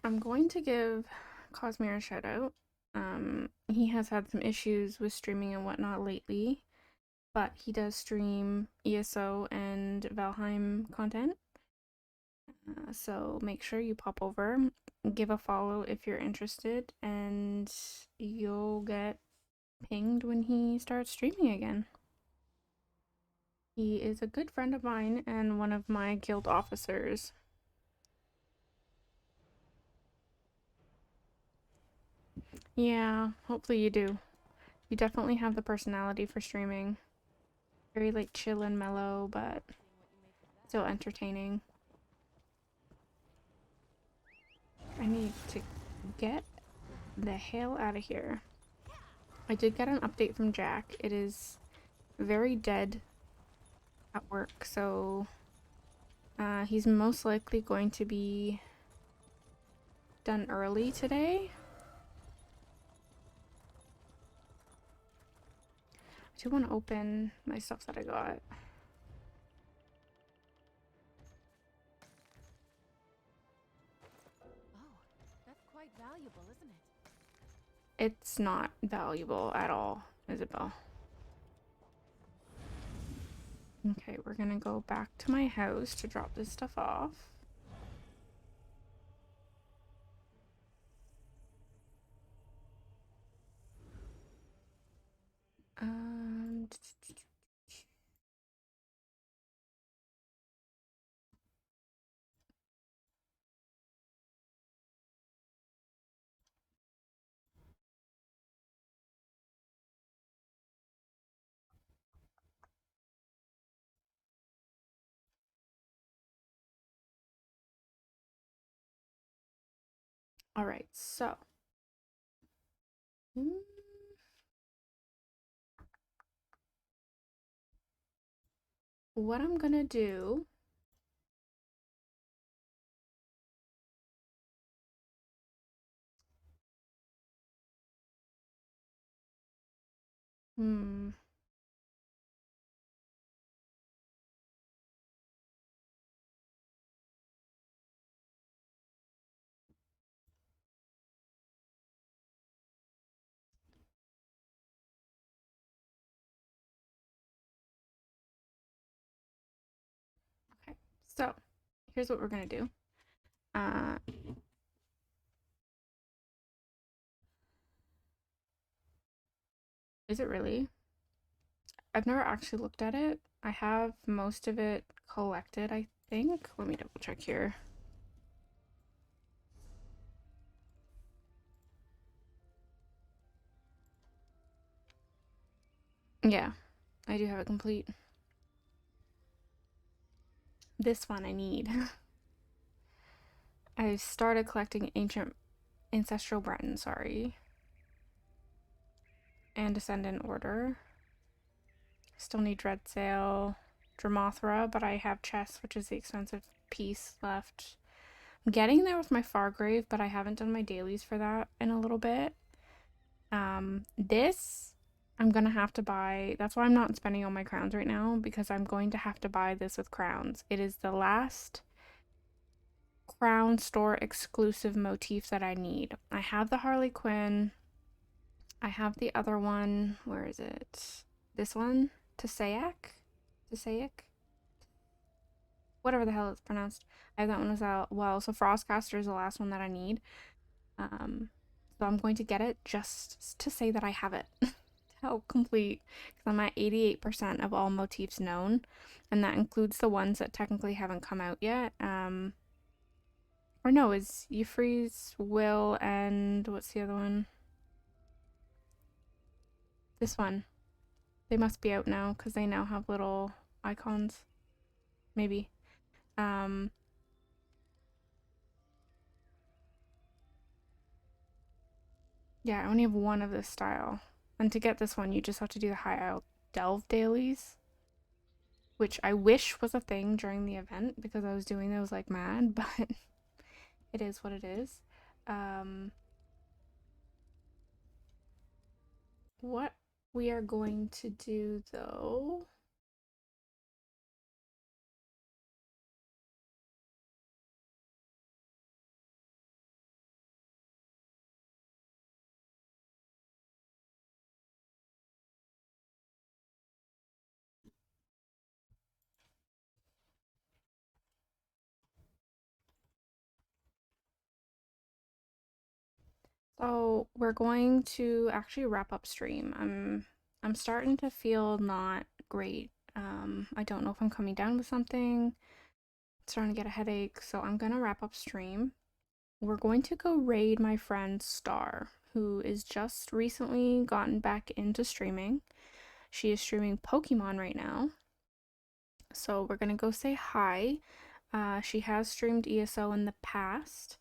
I'm going to give Cosmere a shout out. He has had some issues with streaming and whatnot lately, but he does stream ESO and Valheim content. So make sure you pop over, give a follow if you're interested, and you'll get pinged when he starts streaming again. He is a good friend of mine and one of my guild officers. Yeah, hopefully you do. You definitely have the personality for streaming. Very like chill and mellow, but still entertaining. I need to get the hell out of here. I did get an update from Jack. It is very dead at work, so he's most likely going to be done early today. I do want to open my stuff that I got. Oh, that's quite valuable, isn't it? It's not valuable at all, Isabel. Okay, we're gonna go back to my house to drop this stuff off. Um, all right, so what I'm gonna do okay, so here's what we're gonna do. Is it really? I've never actually looked at it. I have most of it collected, I think. Let me double check here. Yeah, I do have it complete. This one I need. I started collecting ancient ancestral Breton, sorry. And Descendant Order. Still need Dreadsail, Dramothra, but I have Chess, which is the expensive piece left. I'm getting there with my Fargrave, but I haven't done my dailies for that in a little bit. This I'm gonna have to buy. That's why I'm not spending all my crowns right now, because I'm going to have to buy this with crowns. It is the last crown store exclusive motif that I need. I have the Harley Quinn. I have the other one. Where is it? This one? Tasaic? whatever the hell it's pronounced. I have that one as well. So Frostcaster is the last one that I need. So I'm going to get it just to say that I have it. To help complete, because I'm at 88% of all motifs known, and that includes the ones that technically haven't come out yet. Or no, is Euphrates, Will, and what's the other one? This one. They must be out now because they now have little icons. Maybe. Yeah, I only have one of this style. And to get this one, you just have to do the High Isle Delve dailies, which I wish was a thing during the event because I was doing those like mad, but it is what it is. What we are going to do though. So we're going to actually wrap up stream. I'm starting to feel not great. I don't know if I'm coming down with something. Starting to get a headache, so I'm gonna wrap up stream. We're going to go raid my friend Star, who is just recently gotten back into streaming. She is streaming Pokemon right now. So we're gonna go say hi. She has streamed ESO in the past.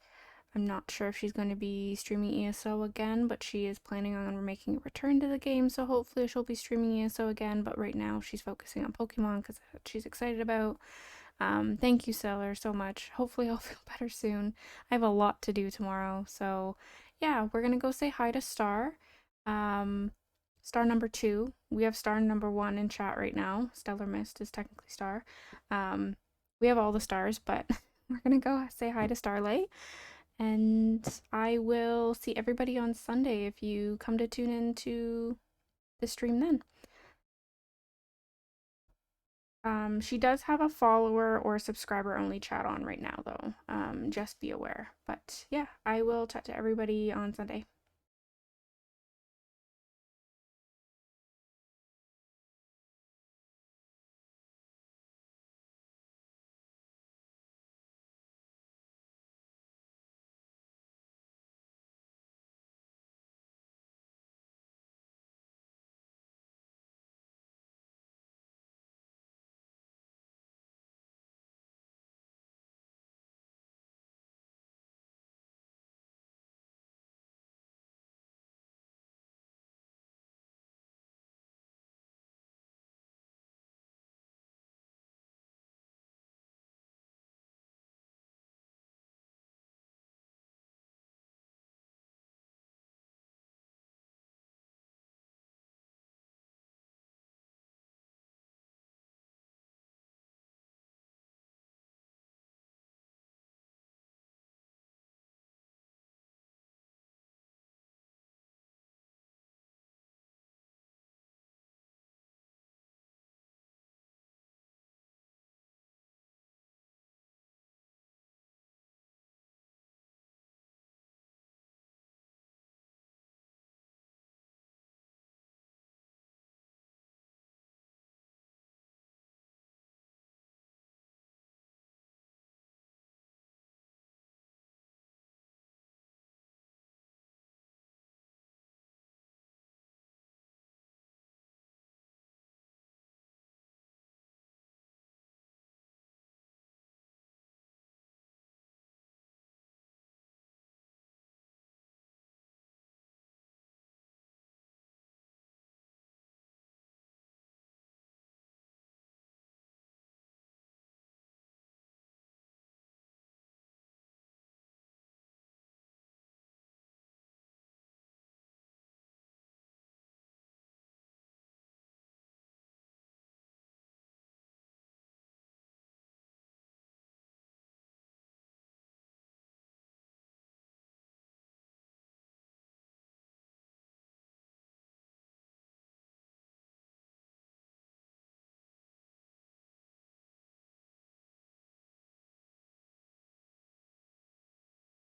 I'm not sure if she's going to be streaming ESO again, but she is planning on making a return to the game, so hopefully she'll be streaming ESO again, but right now she's focusing on Pokemon because that's what she's excited about. Thank you, Seller, so much. Hopefully I'll feel better soon. I have a lot to do tomorrow, so yeah, we're gonna go say hi to Star. Star number 2. We have Star number 1 in chat right now. Stellar Mist is technically Star. We have all the stars, but we're gonna go say hi to Starlight. And I will see everybody on Sunday if you come to tune in to the stream then. She does have a follower or subscriber only chat on right now though. Just be aware. But yeah, I will chat to everybody on Sunday.